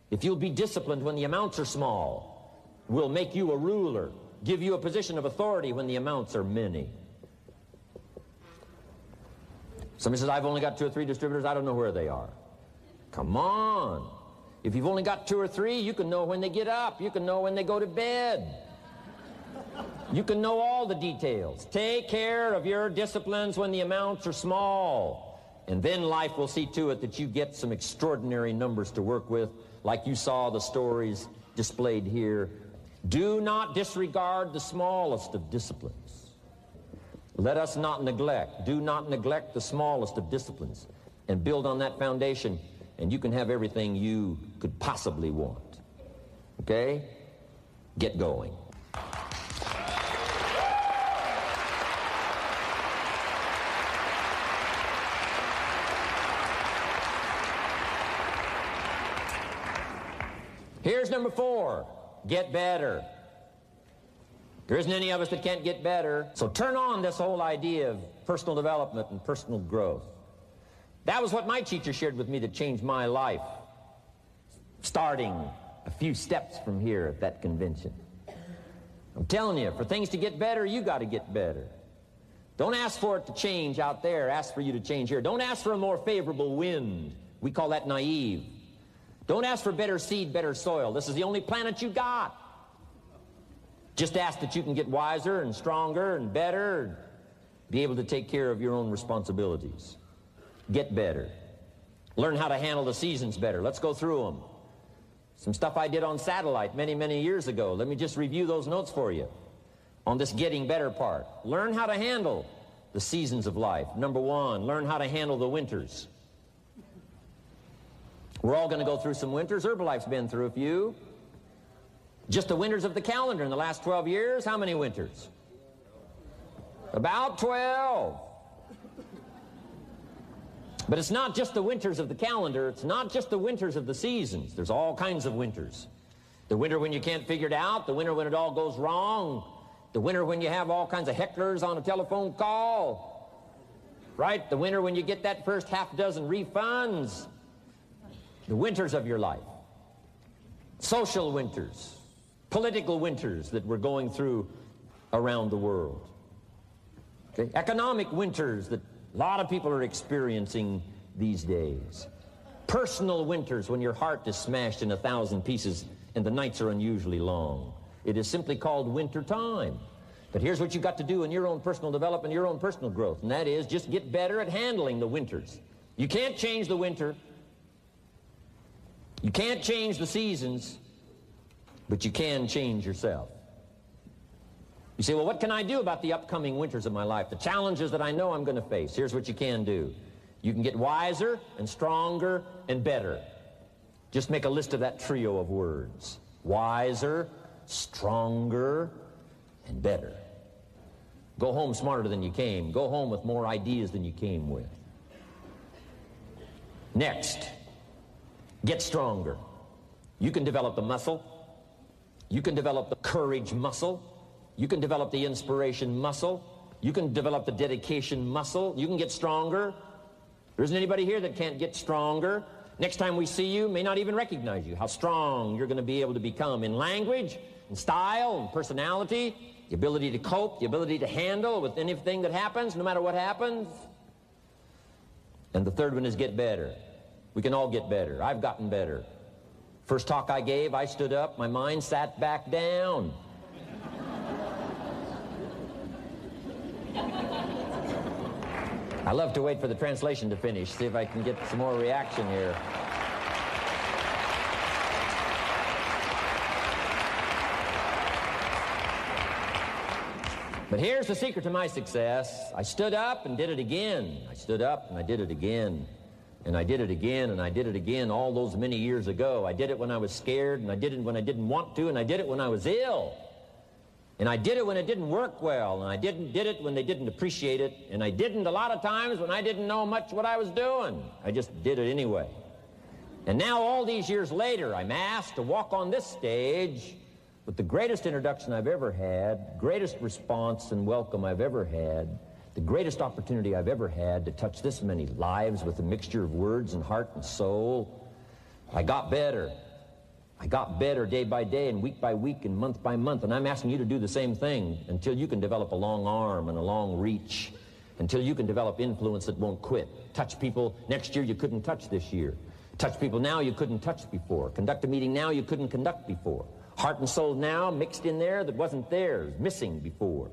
if you'll be disciplined when the amounts are small, we'll make you a ruler, give you a position of authority when the amounts are many. Somebody says, I've only got 2 or 3 distributors, I don't know where they are. Come on. If you've only got 2 or 3, you can know when they get up. You can know when they go to bed. You can know all the details. Take care of your disciplines when the amounts are small. And then life will see to it that you get some extraordinary numbers to work with, like you saw the stories displayed here. Do not disregard the smallest of disciplines. Let us not neglect. Do not neglect the smallest of disciplines. And build on that foundation, and you can have everything you could possibly want. Okay? Get going. Here's number 4. Get better. There isn't any of us that can't get better. So turn on this whole idea of personal development and personal growth. That was what my teacher shared with me that changed my life, starting a few steps from here at that convention. I'm telling you, for things to get better, you got to get better. Don't ask for it to change out there. Ask for you to change here. Don't ask for a more favorable wind. We call that naive. Don't ask for better seed, better soil. This is the only planet you got. Just ask that you can get wiser and stronger and better, and be able to take care of your own responsibilities. Get better. Learn how to handle the seasons better. Let's go through them. Some stuff I did on satellite many, many years ago. Let me just review those notes for you on this getting better part. Learn how to handle the seasons of life. Number 1, learn how to handle the winters. We're all going to go through some winters. Herbalife's been through a few. Just the winters of the calendar in the last 12 years, how many winters? About 12. But it's not just the winters of the calendar. It's not just the winters of the seasons. There's all kinds of winters. The winter when you can't figure it out. The winter when it all goes wrong. The winter when you have all kinds of hecklers on a telephone call. Right? The winter when you get that first half dozen refunds. The winters of your life. Social winters. Political winters that we're going through around the world. Okay? Economic winters that a lot of people are experiencing these days. Personal winters when your heart is smashed in 1,000 pieces and the nights are unusually long. It is simply called winter time. But here's what you've got to do in your own personal development, your own personal growth, and that is just get better at handling the winters. You can't change the winter. You can't change the seasons, but you can change yourself. You say, well, what can I do about the upcoming winters of my life, the challenges that I know I'm going to face? Here's what you can do. You can get wiser and stronger and better. Just make a list of that trio of words. Wiser, stronger, and better. Go home smarter than you came. Go home with more ideas than you came with. Next, get stronger. You can develop the muscle. You can develop the courage muscle. You can develop the inspiration muscle. You can develop the dedication muscle. You can get stronger. There isn't anybody here that can't get stronger. Next time we see you, may not even recognize you, how strong you're going to be able to become in language, in style, and personality, the ability to cope, the ability to handle with anything that happens, no matter what happens. And the third one is get better. We can all get better. I've gotten better. First talk I gave, I stood up, my mind sat back down. I love to wait for the translation to finish, see if I can get some more reaction here. But here's the secret to my success. I stood up and did it again. I stood up and I did it again. And I did it again, and I did it again all those many years ago. I did it when I was scared, and I did it when I didn't want to, and I did it when I was ill. And I did it when it didn't work well, and I did it when they didn't appreciate it, and I didn't a lot of times when I didn't know much what I was doing. I just did it anyway. And now, all these years later, I'm asked to walk on this stage with the greatest introduction I've ever had, greatest response and welcome I've ever had, the greatest opportunity I've ever had to touch this many lives with a mixture of words and heart and soul. I got better. I got better day by day and week by week and month by month, and I'm asking you to do the same thing until you can develop a long arm and a long reach, until you can develop influence that won't quit. Touch people next year you couldn't touch this year. Touch people now you couldn't touch before. Conduct a meeting now you couldn't conduct before. Heart and soul now mixed in there that wasn't there, missing before.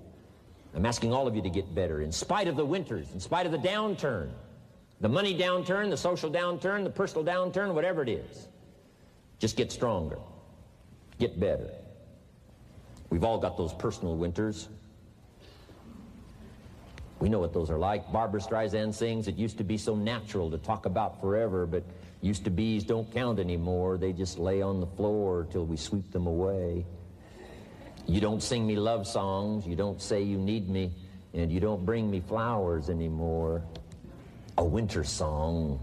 I'm asking all of you to get better in spite of the winters, in spite of the downturn, the money downturn, the social downturn, the personal downturn, whatever it is. Just get stronger. Get better. We've all got those personal winters. We know what those are like. Barbara Streisand sings, it used to be so natural to talk about forever, but used to be's don't count anymore. They just lay on the floor till we sweep them away. You don't sing me love songs, you don't say you need me, and you don't bring me flowers anymore. A winter song.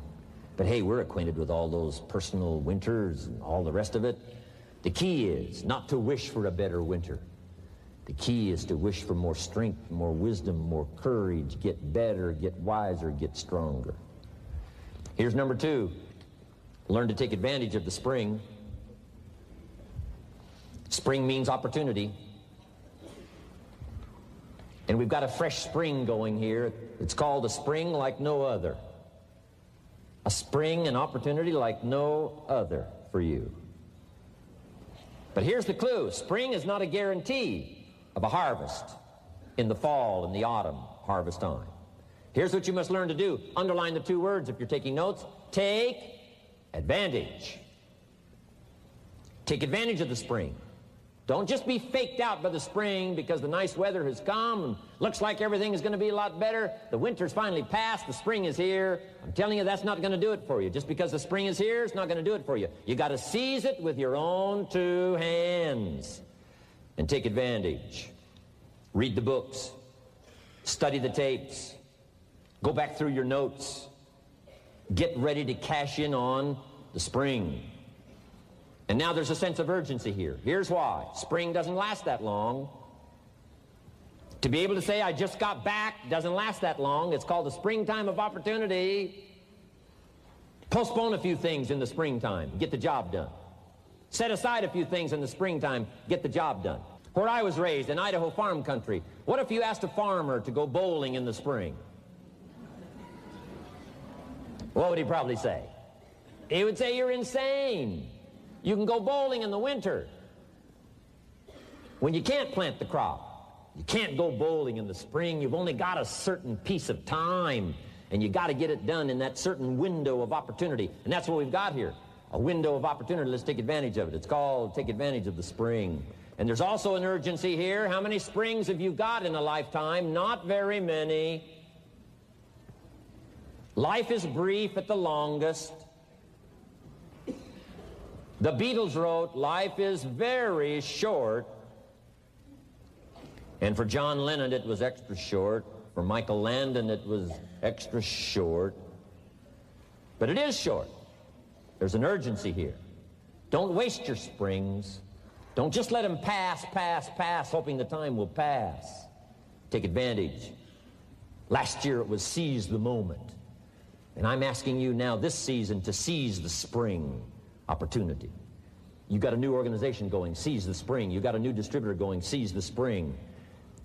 But hey, we're acquainted with all those personal winters and all the rest of it. The key is not to wish for a better winter. The key is to wish for more strength, more wisdom, more courage, get better, get wiser, get stronger. Here's number 2. Learn to take advantage of the spring. Spring means opportunity. And we've got a fresh spring going here. It's called a spring like no other. A spring, an opportunity like no other for you. But here's the clue. Spring is not a guarantee of a harvest in the fall and the autumn harvest time. Here's what you must learn to do. Underline the 2 words if you're taking notes. Take advantage. Take advantage of the spring. Don't just be faked out by the spring because the nice weather has come and looks like everything is going to be a lot better. The winter's finally passed, the spring is here. I'm telling you, that's not going to do it for you. Just because the spring is here, it's not going to do it for you. You got to seize it with your own 2 hands and take advantage. Read the books. Study the tapes. Go back through your notes. Get ready to cash in on the spring. And now there's a sense of urgency here. Here's why. Spring doesn't last that long. To be able to say, I just got back, doesn't last that long. It's called the springtime of opportunity. Postpone a few things in the springtime. Get the job done. Set aside a few things in the springtime. Get the job done. Where I was raised, in Idaho farm country, what if you asked a farmer to go bowling in the spring? What would he probably say? He would say, you're insane. You can go bowling in the winter. When you can't plant the crop, you can't go bowling in the spring. You've only got a certain piece of time, and you got to get it done in that certain window of opportunity. And that's what we've got here, a window of opportunity. Let's take advantage of it. It's called take advantage of the spring. And there's also an urgency here. How many springs have you got in a lifetime? Not very many. Life is brief at the longest. The Beatles wrote, life is very short. And for John Lennon, it was extra short. For Michael Landon, it was extra short. But it is short. There's an urgency here. Don't waste your springs. Don't just let them pass, hoping the time will pass. Take advantage. Last year, it was seize the moment. And I'm asking you now this season to seize the spring opportunity. You've got a new organization going, seize the spring. You've got a new distributor going, seize the spring.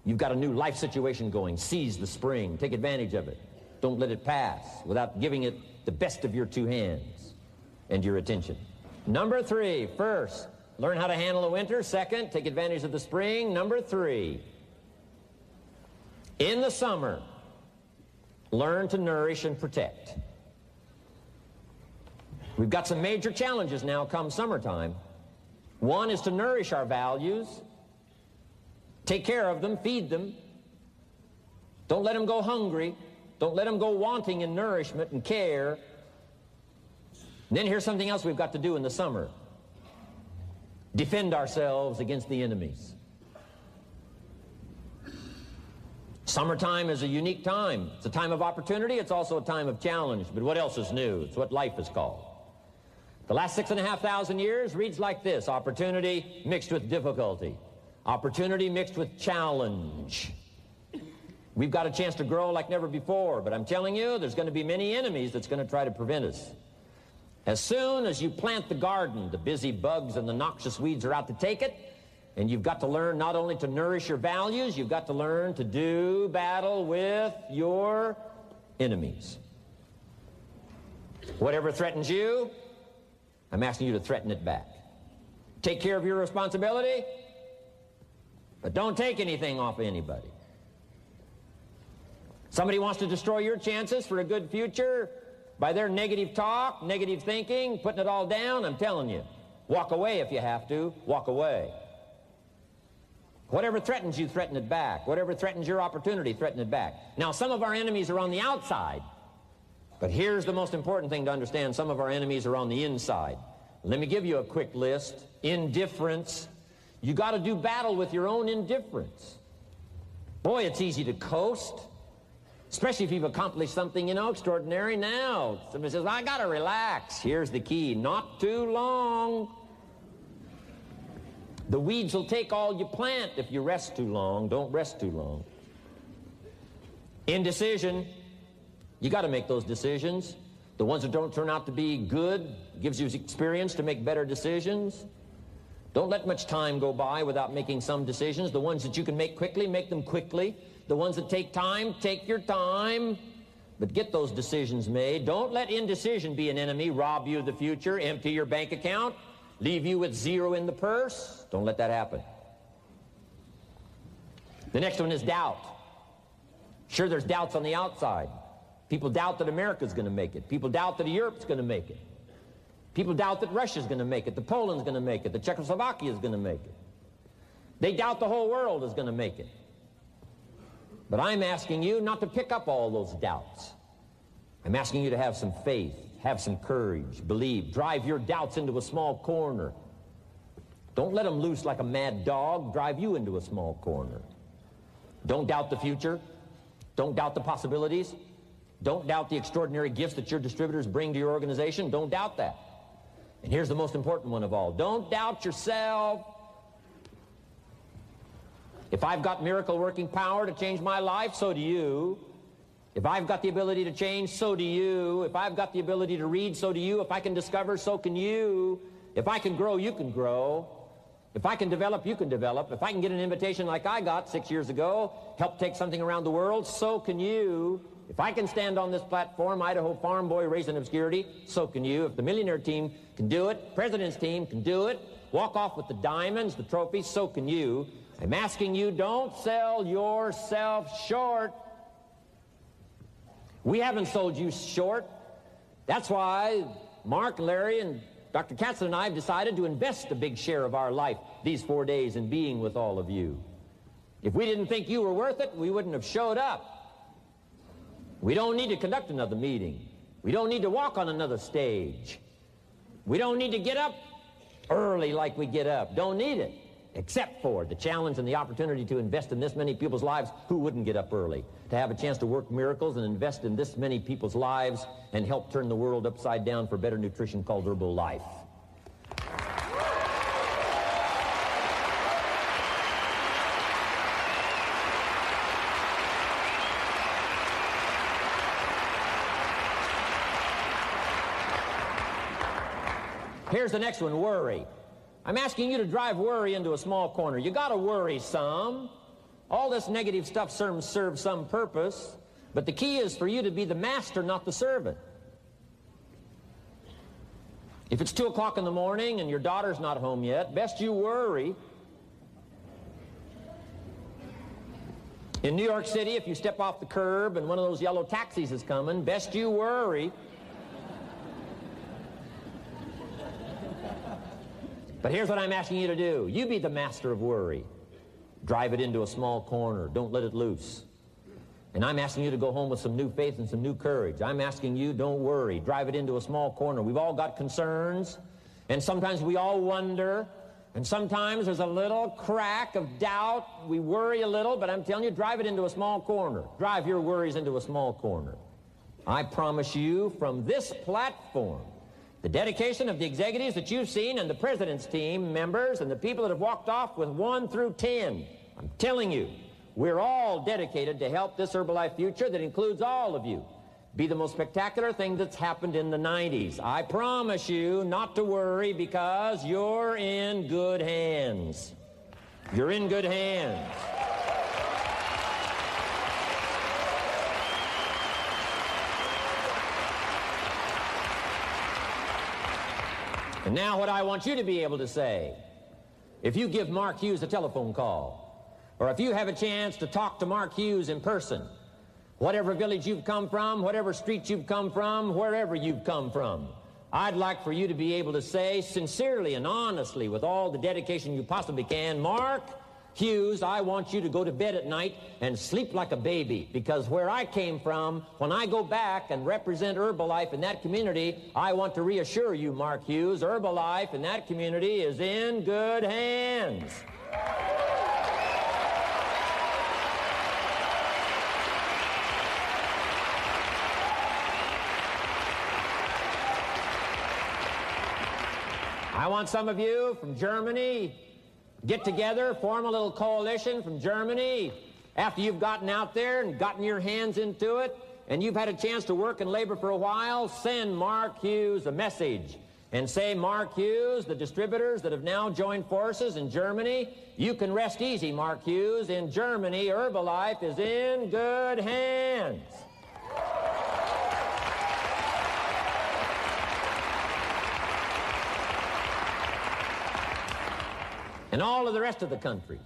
You've got a new life situation going, seize the spring. Take advantage of it. Don't let it pass without giving it the best of your 2 hands and your attention. Number 3, first, learn how to handle the winter. Second, take advantage of the spring. Number 3, in the summer, learn to nourish and protect. We've got some major challenges now come summertime. One is to nourish our values, take care of them, feed them. Don't let them go hungry. Don't let them go wanting in nourishment and care. And then here's something else we've got to do in the summer. Defend ourselves against the enemies. Summertime is a unique time. It's a time of opportunity. It's also a time of challenge. But what else is new? It's what life is called. The last 6,500 years reads like this: opportunity mixed with difficulty. Opportunity mixed with challenge. We've got a chance to grow like never before, but I'm telling you, there's going to be many enemies that's going to try to prevent us. As soon as you plant the garden, the busy bugs and the noxious weeds are out to take it, and you've got to learn not only to nourish your values, you've got to learn to do battle with your enemies. Whatever threatens you, I'm asking you to threaten it back. Take care of your responsibility, but don't take anything off of anybody. Somebody wants to destroy your chances for a good future by their negative talk, negative thinking, putting it all down. I'm telling you, walk away if you have to. Walk away. Whatever threatens you, threaten it back. Whatever threatens your opportunity, threaten it back. Now, some of our enemies are on the outside, but here's the most important thing to understand. Some of our enemies are on the inside. Let me give you a quick list. Indifference. You got to do battle with your own indifference. Boy, it's easy to coast. Especially if you've accomplished something, extraordinary. Now, somebody says, I got to relax. Here's the key: not too long. The weeds will take all you plant if you rest too long. Don't rest too long. Indecision. You got to make those decisions. The ones that don't turn out to be good gives you experience to make better decisions. Don't let much time go by without making some decisions. The ones that you can make quickly, make them quickly. The ones that take time, take your time, but get those decisions made. Don't let indecision be an enemy, rob you of the future, empty your bank account, leave you with zero in the purse. Don't let that happen. The next one is doubt. Sure, there's doubts on the outside. People doubt that America's going to make it. People doubt that Europe's going to make it. People doubt that Russia's going to make it, that Poland's going to make it, that Czechoslovakia is going to make it. They doubt the whole world is going to make it. But I'm asking you not to pick up all those doubts. I'm asking you to have some faith, have some courage, believe, drive your doubts into a small corner. Don't let them loose like a mad dog, drive you into a small corner. Don't doubt the future. Don't doubt the possibilities. Don't doubt the extraordinary gifts that your distributors bring to your organization. Don't doubt that. And here's the most important one of all. Don't doubt yourself. If I've got miracle working power to change my life, so do you. If I've got the ability to change, so do you. If I've got the ability to read, so do you. If I can discover, so can you. If I can grow, you can grow. If I can develop, you can develop. If I can get an invitation like I got 6 years ago, help take something around the world, so can you. If I can stand on this platform, Idaho farm boy raised in obscurity, so can you. If the millionaire team can do it, president's team can do it, walk off with the diamonds, the trophies, so can you. I'm asking you, don't sell yourself short. We haven't sold you short. That's why Mark, Larry, and Dr. Katzen and I have decided to invest a big share of our life these 4 days in being with all of you. If we didn't think you were worth it, we wouldn't have showed up. We don't need to conduct another meeting. We don't need to walk on another stage. We don't need to get up early like we get up. Don't need it. Except for the challenge and the opportunity to invest in this many people's lives who wouldn't get up early. To have a chance to work miracles and invest in this many people's lives and help turn the world upside down for better nutrition called Herbal Life. Here's the next one, worry. I'm asking you to drive worry into a small corner. You got to worry some. All this negative stuff serves some purpose, but the key is for you to be the master, not the servant. If it's 2 o'clock in the morning and your daughter's not home yet, best you worry. In New York City, if you step off the curb and one of those yellow taxis is coming, best you worry. But here's what I'm asking you to do. You be the master of worry. Drive it into a small corner. Don't let it loose. And I'm asking you to go home with some new faith and some new courage. I'm asking you, don't worry. Drive it into a small corner. We've all got concerns, and sometimes we all wonder, and sometimes there's a little crack of doubt. We worry a little, but I'm telling you, drive it into a small corner. Drive your worries into a small corner. I promise you, from this platform, The dedication of the executives that you've seen and the president's team members and the people that have walked off with 1 through 10. I'm telling you, we're all dedicated to help this Herbalife future that includes all of you be the most spectacular thing that's happened in the 90s. I promise you not to worry because you're in good hands. You're in good hands. And now what I want you to be able to say, if you give Mark Hughes a telephone call, or if you have a chance to talk to Mark Hughes in person, whatever village you've come from, whatever street you've come from, wherever you've come from, I'd like for you to be able to say sincerely and honestly with all the dedication you possibly can, Mark Hughes, I want you to go to bed at night and sleep like a baby, because where I came from, when I go back and represent Herbalife in that community, I want to reassure you, Mark Hughes, Herbalife in that community is in good hands. I want some of you from Germany get together, form a little coalition from Germany. After you've gotten out there and gotten your hands into it, and you've had a chance to work and labor for a while, send Mark Hughes a message and say, Mark Hughes, the distributors that have now joined forces in Germany, you can rest easy, Mark Hughes. In Germany, Herbalife is in good hands. And all of the rest of the countries,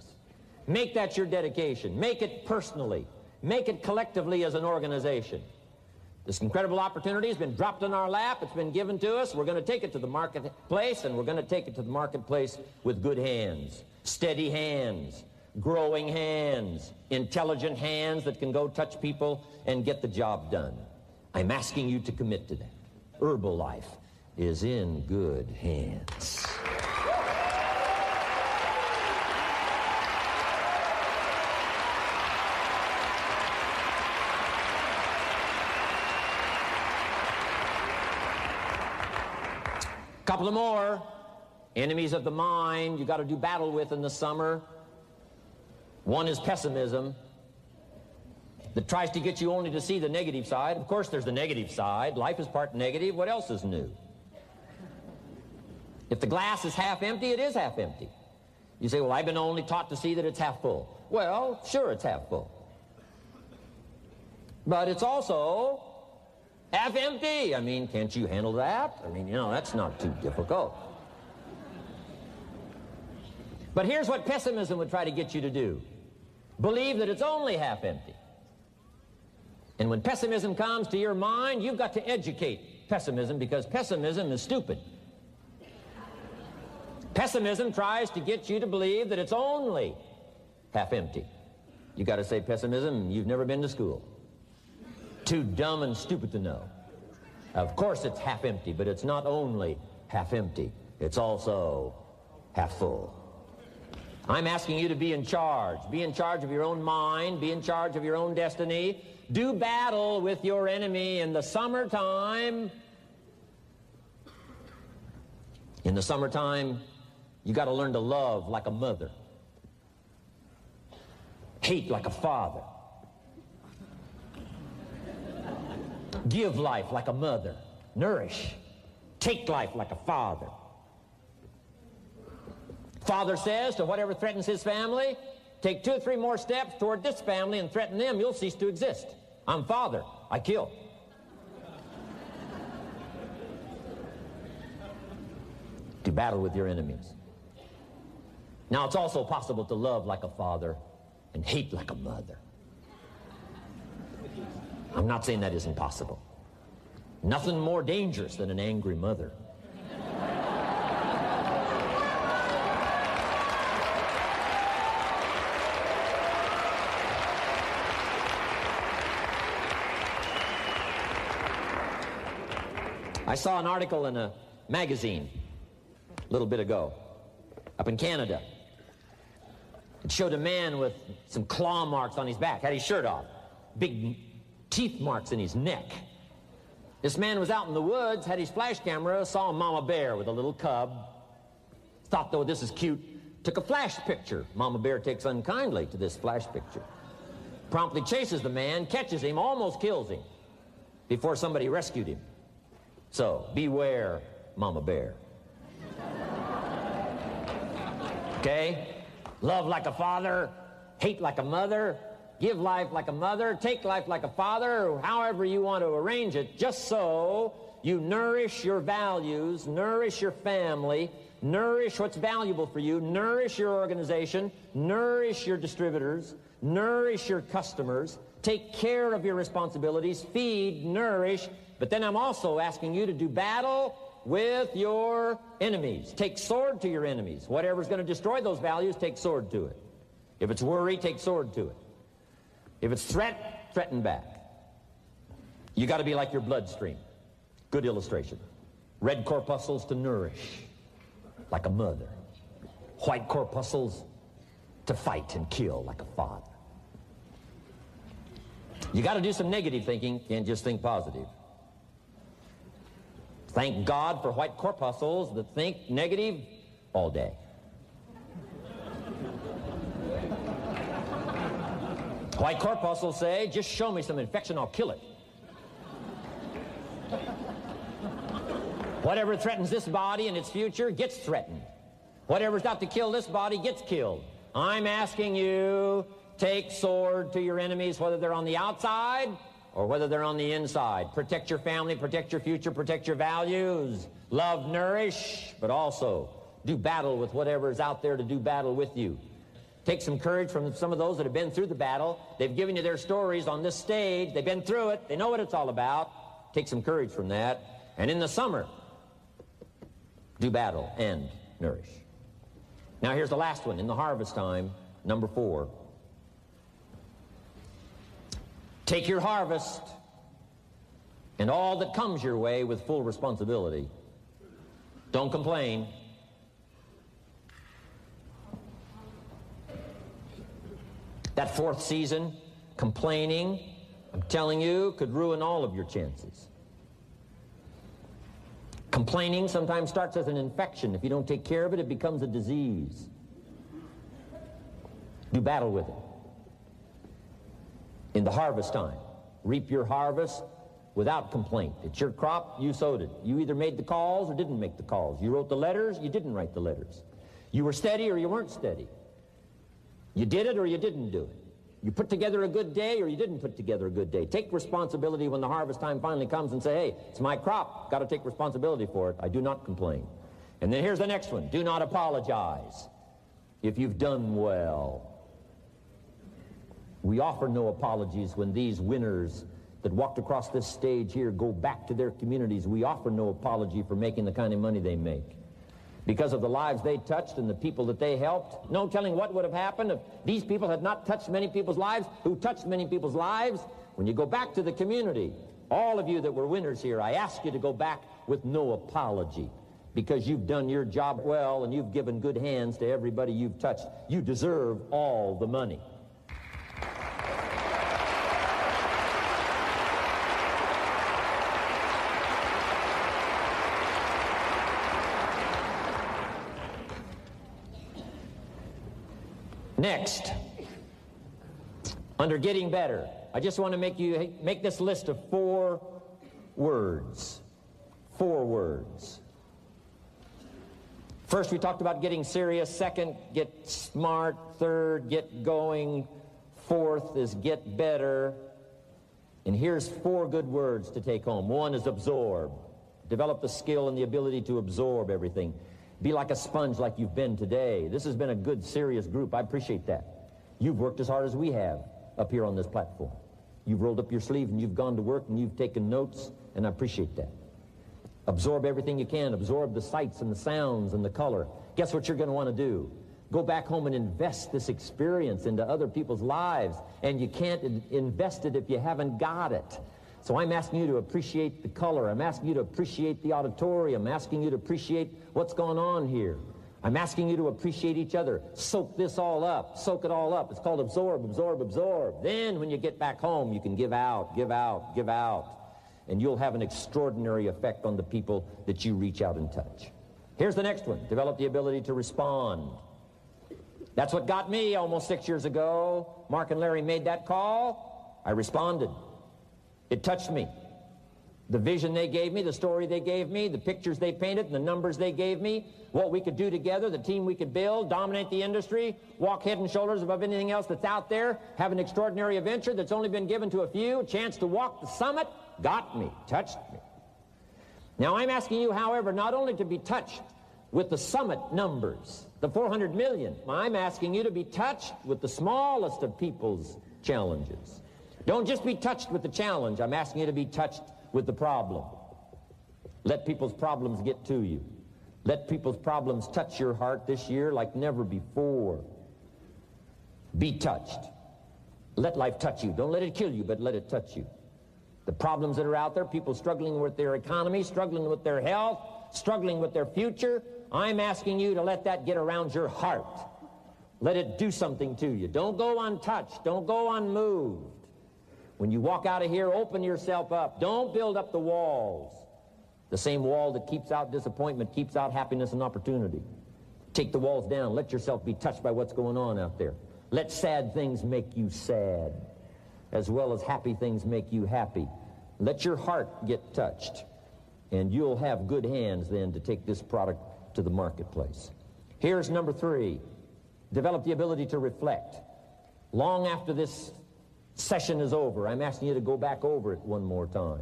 make that your dedication. Make it personally. Make it collectively as an organization. This incredible opportunity has been dropped in our lap. It's been given to us. We're going to take it to the marketplace, and we're going to take it to the marketplace with good hands, steady hands, growing hands, intelligent hands that can go touch people and get the job done. I'm asking you to commit to that. Herbalife is in good hands. Couple of more enemies of the mind you got to do battle with in the summer. One is pessimism that tries to get you only to see the negative side. Of course there's the negative side. Life is part negative. What else is new? If the glass is half empty, it is half empty. You say, well, I've been only taught to see that it's half full. Well, sure, it's half full. But it's also half empty. I mean, can't you handle that? I mean, you know, that's not too difficult. But here's what pessimism would try to get you to do. Believe that it's only half empty. And when pessimism comes to your mind, you've got to educate pessimism, because pessimism is stupid. Pessimism tries to get you to believe that it's only half empty. You got to say, pessimism, you've never been to school. Too dumb and stupid to know. Of course it's half empty, but it's not only half empty. It's also half full. I'm asking you to be in charge. Be in charge of your own mind. Be in charge of your own destiny. Do battle with your enemy in the summertime. In the summertime, you got to learn to love like a mother. Hate like a father. Give life like a mother. Nourish. Take life like a father. Father says to whatever threatens his family, take 2 or 3 more steps toward this family and threaten them, you'll cease to exist. I'm father. I kill. To battle with your enemies. Now, it's also possible to love like a father and hate like a mother. I'm not saying that isn't possible. Nothing more dangerous than an angry mother. I saw an article in a magazine a little bit ago up in Canada. It showed a man with some claw marks on his back, had his shirt off, big teeth marks in his neck. This man was out in the woods, had his flash camera, saw a mama bear with a little cub. Thought, though, this is cute. Took a flash picture. Mama bear takes unkindly to this flash picture. Promptly chases the man, catches him, almost kills him before somebody rescued him. So, beware, mama bear. Okay? Love like a father, hate like a mother, give life like a mother, take life like a father, however you want to arrange it, just so you nourish your values, nourish your family, nourish what's valuable for you, nourish your organization, nourish your distributors, nourish your customers, take care of your responsibilities, feed, nourish, but then I'm also asking you to do battle with your enemies. Take sword to your enemies. Whatever's going to destroy those values, take sword to it. If it's worry, take sword to it. If it's threat, threaten back. You got to be like your bloodstream. Good illustration. Red corpuscles to nourish, like a mother. White corpuscles to fight and kill, like a father. You got to do some negative thinking, can't just think positive. Thank God for white corpuscles that think negative all day. White corpuscles say, just show me some infection, I'll kill it. Whatever threatens this body and its future gets threatened. Whatever's out to kill this body gets killed. I'm asking you, take sword to your enemies, whether they're on the outside or whether they're on the inside. Protect your family, protect your future, protect your values. Love, nourish, but also do battle with whatever's out there to do battle with you. Take some courage from some of those that have been through the battle. They've given you their stories on this stage. They've been through it. They know what it's all about. Take some courage from that. And in the summer, do battle and nourish. Now here's the last one. In the harvest time, number 4. Take your harvest and all that comes your way with full responsibility. Don't complain. That 4th season, complaining, I'm telling you, could ruin all of your chances. Complaining sometimes starts as an infection. If you don't take care of it, it becomes a disease. Do battle with it. In the harvest time, reap your harvest without complaint. It's your crop, you sowed it. You either made the calls or didn't make the calls. You wrote the letters, you didn't write the letters. You were steady or you weren't steady. You did it or you didn't do it. You put together a good day or you didn't put together a good day. Take responsibility when the harvest time finally comes and say, hey, it's my crop. Got to take responsibility for it. I do not complain. And then here's the next one. Do not apologize if you've done well. We offer no apologies when these winners that walked across this stage here go back to their communities. We offer no apology for making the kind of money they make. Because of the lives they touched and the people that they helped. No telling what would have happened if these people had not touched many people's lives, who touched many people's lives. When you go back to the community, all of you that were winners here, I ask you to go back with no apology. Because you've done your job well and you've given good hands to everybody you've touched. You deserve all the money. Next, under getting better, I just want to make this list of 4 words. 4 words. First, we talked about getting serious. Second, get smart. Third, get going. 4th is get better. And here's 4 good words to take home. 1 is absorb. Develop the skill and the ability to absorb everything. Be like a sponge like you've been today. This has been a good, serious group. I appreciate that. You've worked as hard as we have up here on this platform. You've rolled up your sleeve and you've gone to work and you've taken notes, and I appreciate that. Absorb everything you can. Absorb the sights and the sounds and the color. Guess what you're going to want to do? Go back home and invest this experience into other people's lives, and you can't invest it if you haven't got it. So I'm asking you to appreciate the color. I'm asking you to appreciate the auditorium. I'm asking you to appreciate what's going on here. I'm asking you to appreciate each other. Soak this all up. Soak it all up. It's called absorb, absorb, absorb. Then when you get back home, you can give out, give out, give out. and you'll have an extraordinary effect on the people that you reach out and touch. Here's the next one. Develop the ability to respond. That's what got me almost 6 years ago. Mark and Larry made that call. I responded. It touched me. The vision they gave me, the story they gave me, the pictures they painted, and the numbers they gave me, what we could do together, the team we could build, dominate the industry, walk head and shoulders above anything else that's out there, have an extraordinary adventure that's only been given to a few, a chance to walk the summit, got me, touched me. Now I'm asking you, however, not only to be touched with the summit numbers, the 400 million, I'm asking you to be touched with the smallest of people's challenges. Don't just be touched with the challenge, I'm asking you to be touched with the problem. Let people's problems get to you. Let people's problems touch your heart this year like never before. Be touched. Let life touch you. Don't let it kill you, but let it touch you. The problems that are out there, people struggling with their economy, struggling with their health, struggling with their future, I'm asking you to let that get around your heart. Let it do something to you. Don't go untouched. Don't go unmoved. When you walk out of here, open yourself up. Don't build up the walls. The same wall that keeps out disappointment keeps out happiness and opportunity. Take the walls down. Let yourself be touched by what's going on out there. Let sad things make you sad, as well as happy things make you happy. Let your heart get touched, and you'll have good hands then to take this product to the marketplace. Here's number 3. Develop the ability to reflect. Long after this session is over, I'm asking you to go back over it one more time.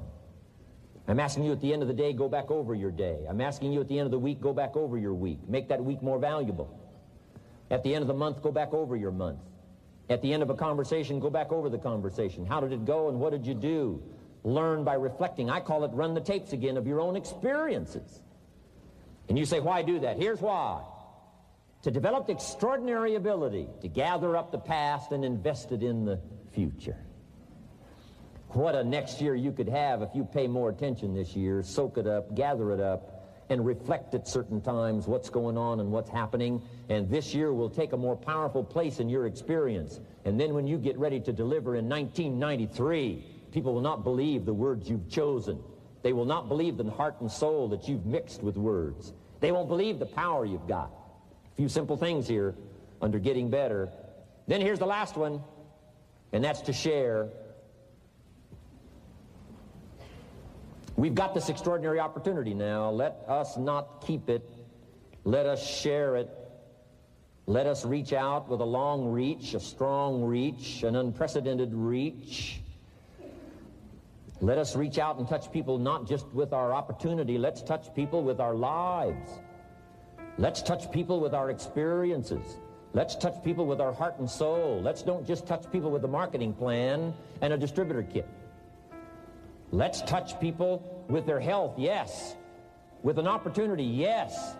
I'm asking you at the end of the day, go back over your day. I'm asking you at the end of the week, go back over your week. Make that week more valuable. At the end of the month, go back over your month. At the end of a conversation, go back over the conversation. How did it go and what did you do? Learn by reflecting. I call it run the tapes again of your own experiences. And you say, why do that? Here's why. To develop the extraordinary ability to gather up the past and invest it in the future. What a next year you could have if you pay more attention this year, soak it up, gather it up, and reflect at certain times what's going on and what's happening. And this year will take a more powerful place in your experience. And then when you get ready to deliver in 1993, people will not believe the words you've chosen. They will not believe the heart and soul that you've mixed with words. They won't believe the power you've got. A few simple things here under getting better. Then here's the last one, and that's to share. We've got this extraordinary opportunity now. Let us not keep it. Let us share it. Let us reach out with a long reach, a strong reach, an unprecedented reach. Let us reach out and touch people not just with our opportunity. Let's touch people with our lives. Let's touch people with our experiences. Let's touch people with our heart and soul. Let's don't just touch people with a marketing plan and a distributor kit. Let's touch people with their health, yes. With an opportunity, yes.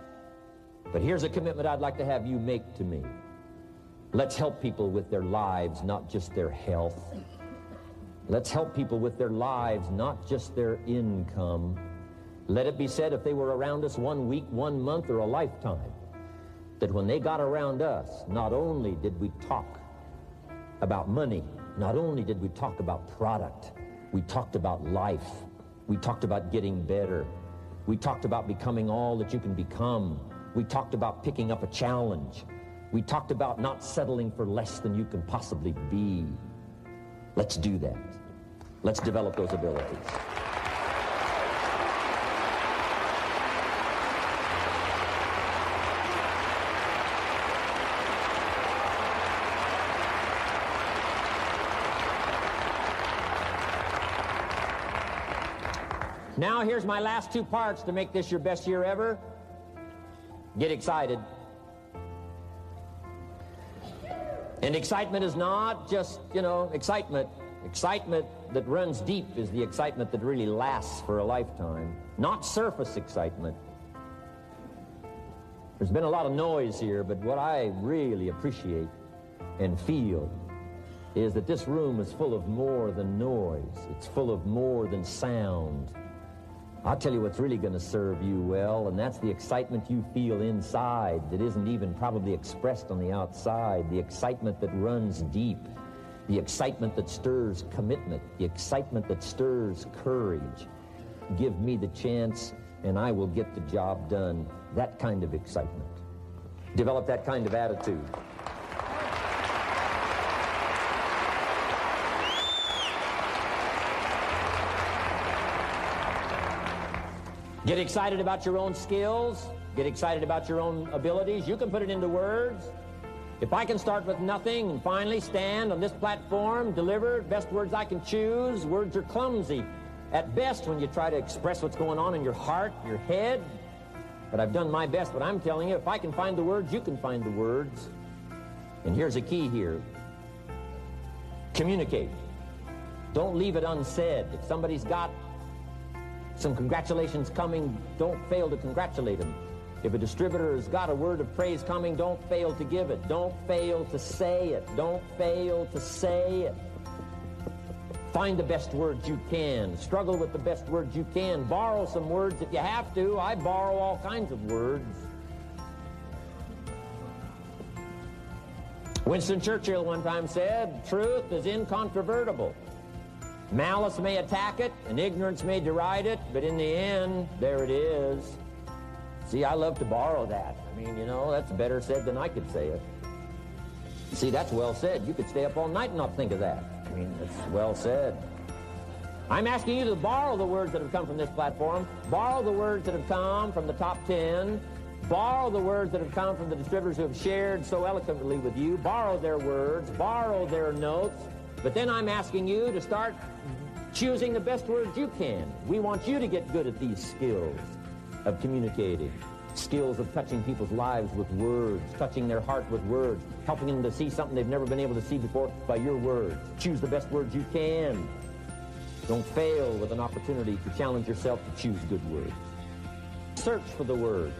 But here's a commitment I'd like to have you make to me. Let's help people with their lives, not just their health. Let's help people with their lives, not just their income. Let it be said, if they were around us 1 week, 1 month, or a lifetime, that when they got around us, not only did we talk about money, not only did we talk about product, we talked about life. We talked about getting better. We talked about becoming all that you can become. We talked about picking up a challenge. We talked about not settling for less than you can possibly be. Let's do that. Let's develop those abilities. Now here's my last 2 parts to make this your best year ever. Get excited. And excitement is not just, excitement. Excitement that runs deep is the excitement that really lasts for a lifetime, not surface excitement. There's been a lot of noise here, but what I really appreciate and feel is that this room is full of more than noise. It's full of more than sound. I'll tell you what's really going to serve you well, and that's the excitement you feel inside that isn't even probably expressed on the outside, the excitement that runs deep, the excitement that stirs commitment, the excitement that stirs courage, give me the chance and I will get the job done. That kind of excitement. Develop that kind of attitude. Get excited about your own skills. Get excited about your own abilities. You can put it into words. If I can start with nothing and finally stand on this platform, deliver best words I can choose, words are clumsy at best when you try to express what's going on in your heart, your head. But I've done my best. But I'm telling you, if I can find the words, you can find the words. And here's a key here. Communicate. Don't leave it unsaid. If somebody's got some congratulations coming, don't fail to congratulate them. If a distributor has got a word of praise coming, don't fail to give it. Don't fail to say it. Don't fail to say it. Find the best words you can. Struggle with the best words you can. Borrow some words if you have to. I borrow all kinds of words. Winston Churchill one time said, truth is incontrovertible. Malice may attack it, and ignorance may deride it, but in the end, there it is. See, I love to borrow that. I mean, you know, that's better said than I could say it. See, that's well said. You could stay up all night and not think of that. I mean, it's well said. I'm asking you to borrow the words that have come from this platform, borrow the words that have come from the top 10, borrow the words that have come from the distributors who have shared so eloquently with you, borrow their words, borrow their notes, but then I'm asking you to start choosing the best words you can. We want you to get good at these skills of communicating, skills of touching people's lives with words, touching their heart with words, helping them to see something they've never been able to see before by your words. Choose the best words you can. Don't fail with an opportunity to challenge yourself to choose good words. Search for the words.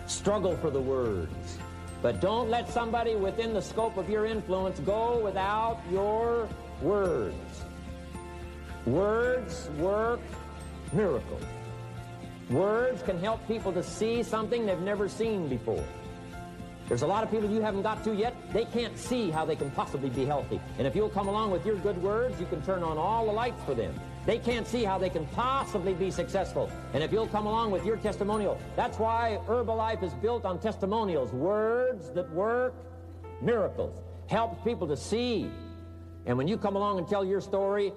Struggle for the words. But don't let somebody within the scope of your influence go without your words. Words work miracles. Words can help people to see something they've never seen before. There's a lot of people you haven't got to yet. They can't see how they can possibly be healthy. And if you'll come along with your good words, you can turn on all the lights for them. They can't see how they can possibly be successful. And if you'll come along with your testimonial, that's why Herbalife is built on testimonials. Words that work miracles. Help people to see. And when you come along and tell your story,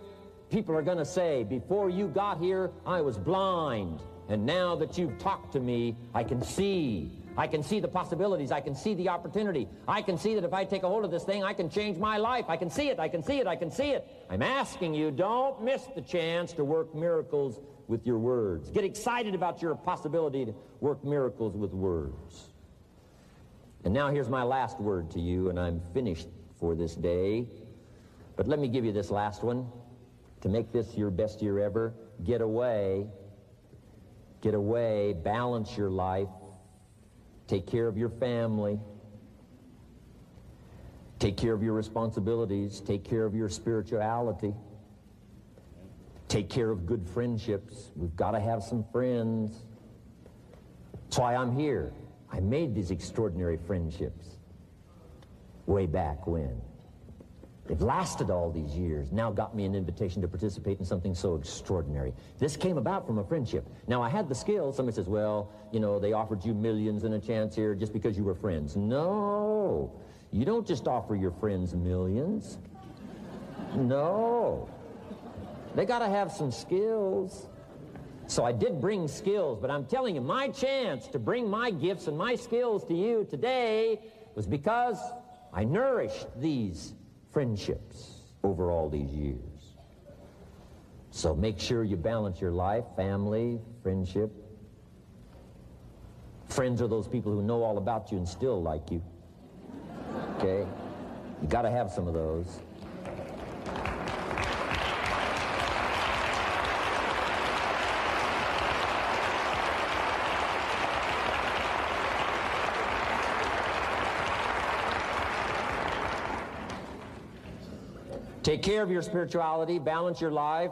people are going to say, before you got here, I was blind. And now that you've talked to me, I can see. I can see the possibilities. I can see the opportunity. I can see that if I take a hold of this thing, I can change my life. I can see it. I can see it. I can see it. I'm asking you, don't miss the chance to work miracles with your words. Get excited about your possibility to work miracles with words. And now here's my last word to you, and I'm finished for this day. But let me give you this last one. To make this your best year ever, get away. Get away, balance your life, take care of your family, take care of your responsibilities, take care of your spirituality, take care of good friendships. We've got to have some friends. That's why I'm here. I made these extraordinary friendships way back when. They've lasted all these years, now got me an invitation to participate in something so extraordinary. This came about from a friendship. Now, I had the skills. Somebody says, well, you know, they offered you millions and a chance here just because you were friends. No, you don't just offer your friends millions. No. They got to have some skills. So I did bring skills, but I'm telling you, my chance to bring my gifts and my skills to you today was because I nourished these friendships over all these years. So make sure you balance your life, family, friendship. Friends are those people who know all about you and still like you. Okay? You got to have some of those. Take care of your spirituality, balance your life.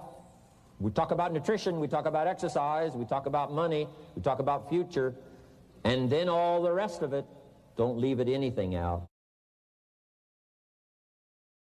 We talk about nutrition, we talk about exercise, we talk about money, we talk about future, and then all the rest of it. Don't leave anything out.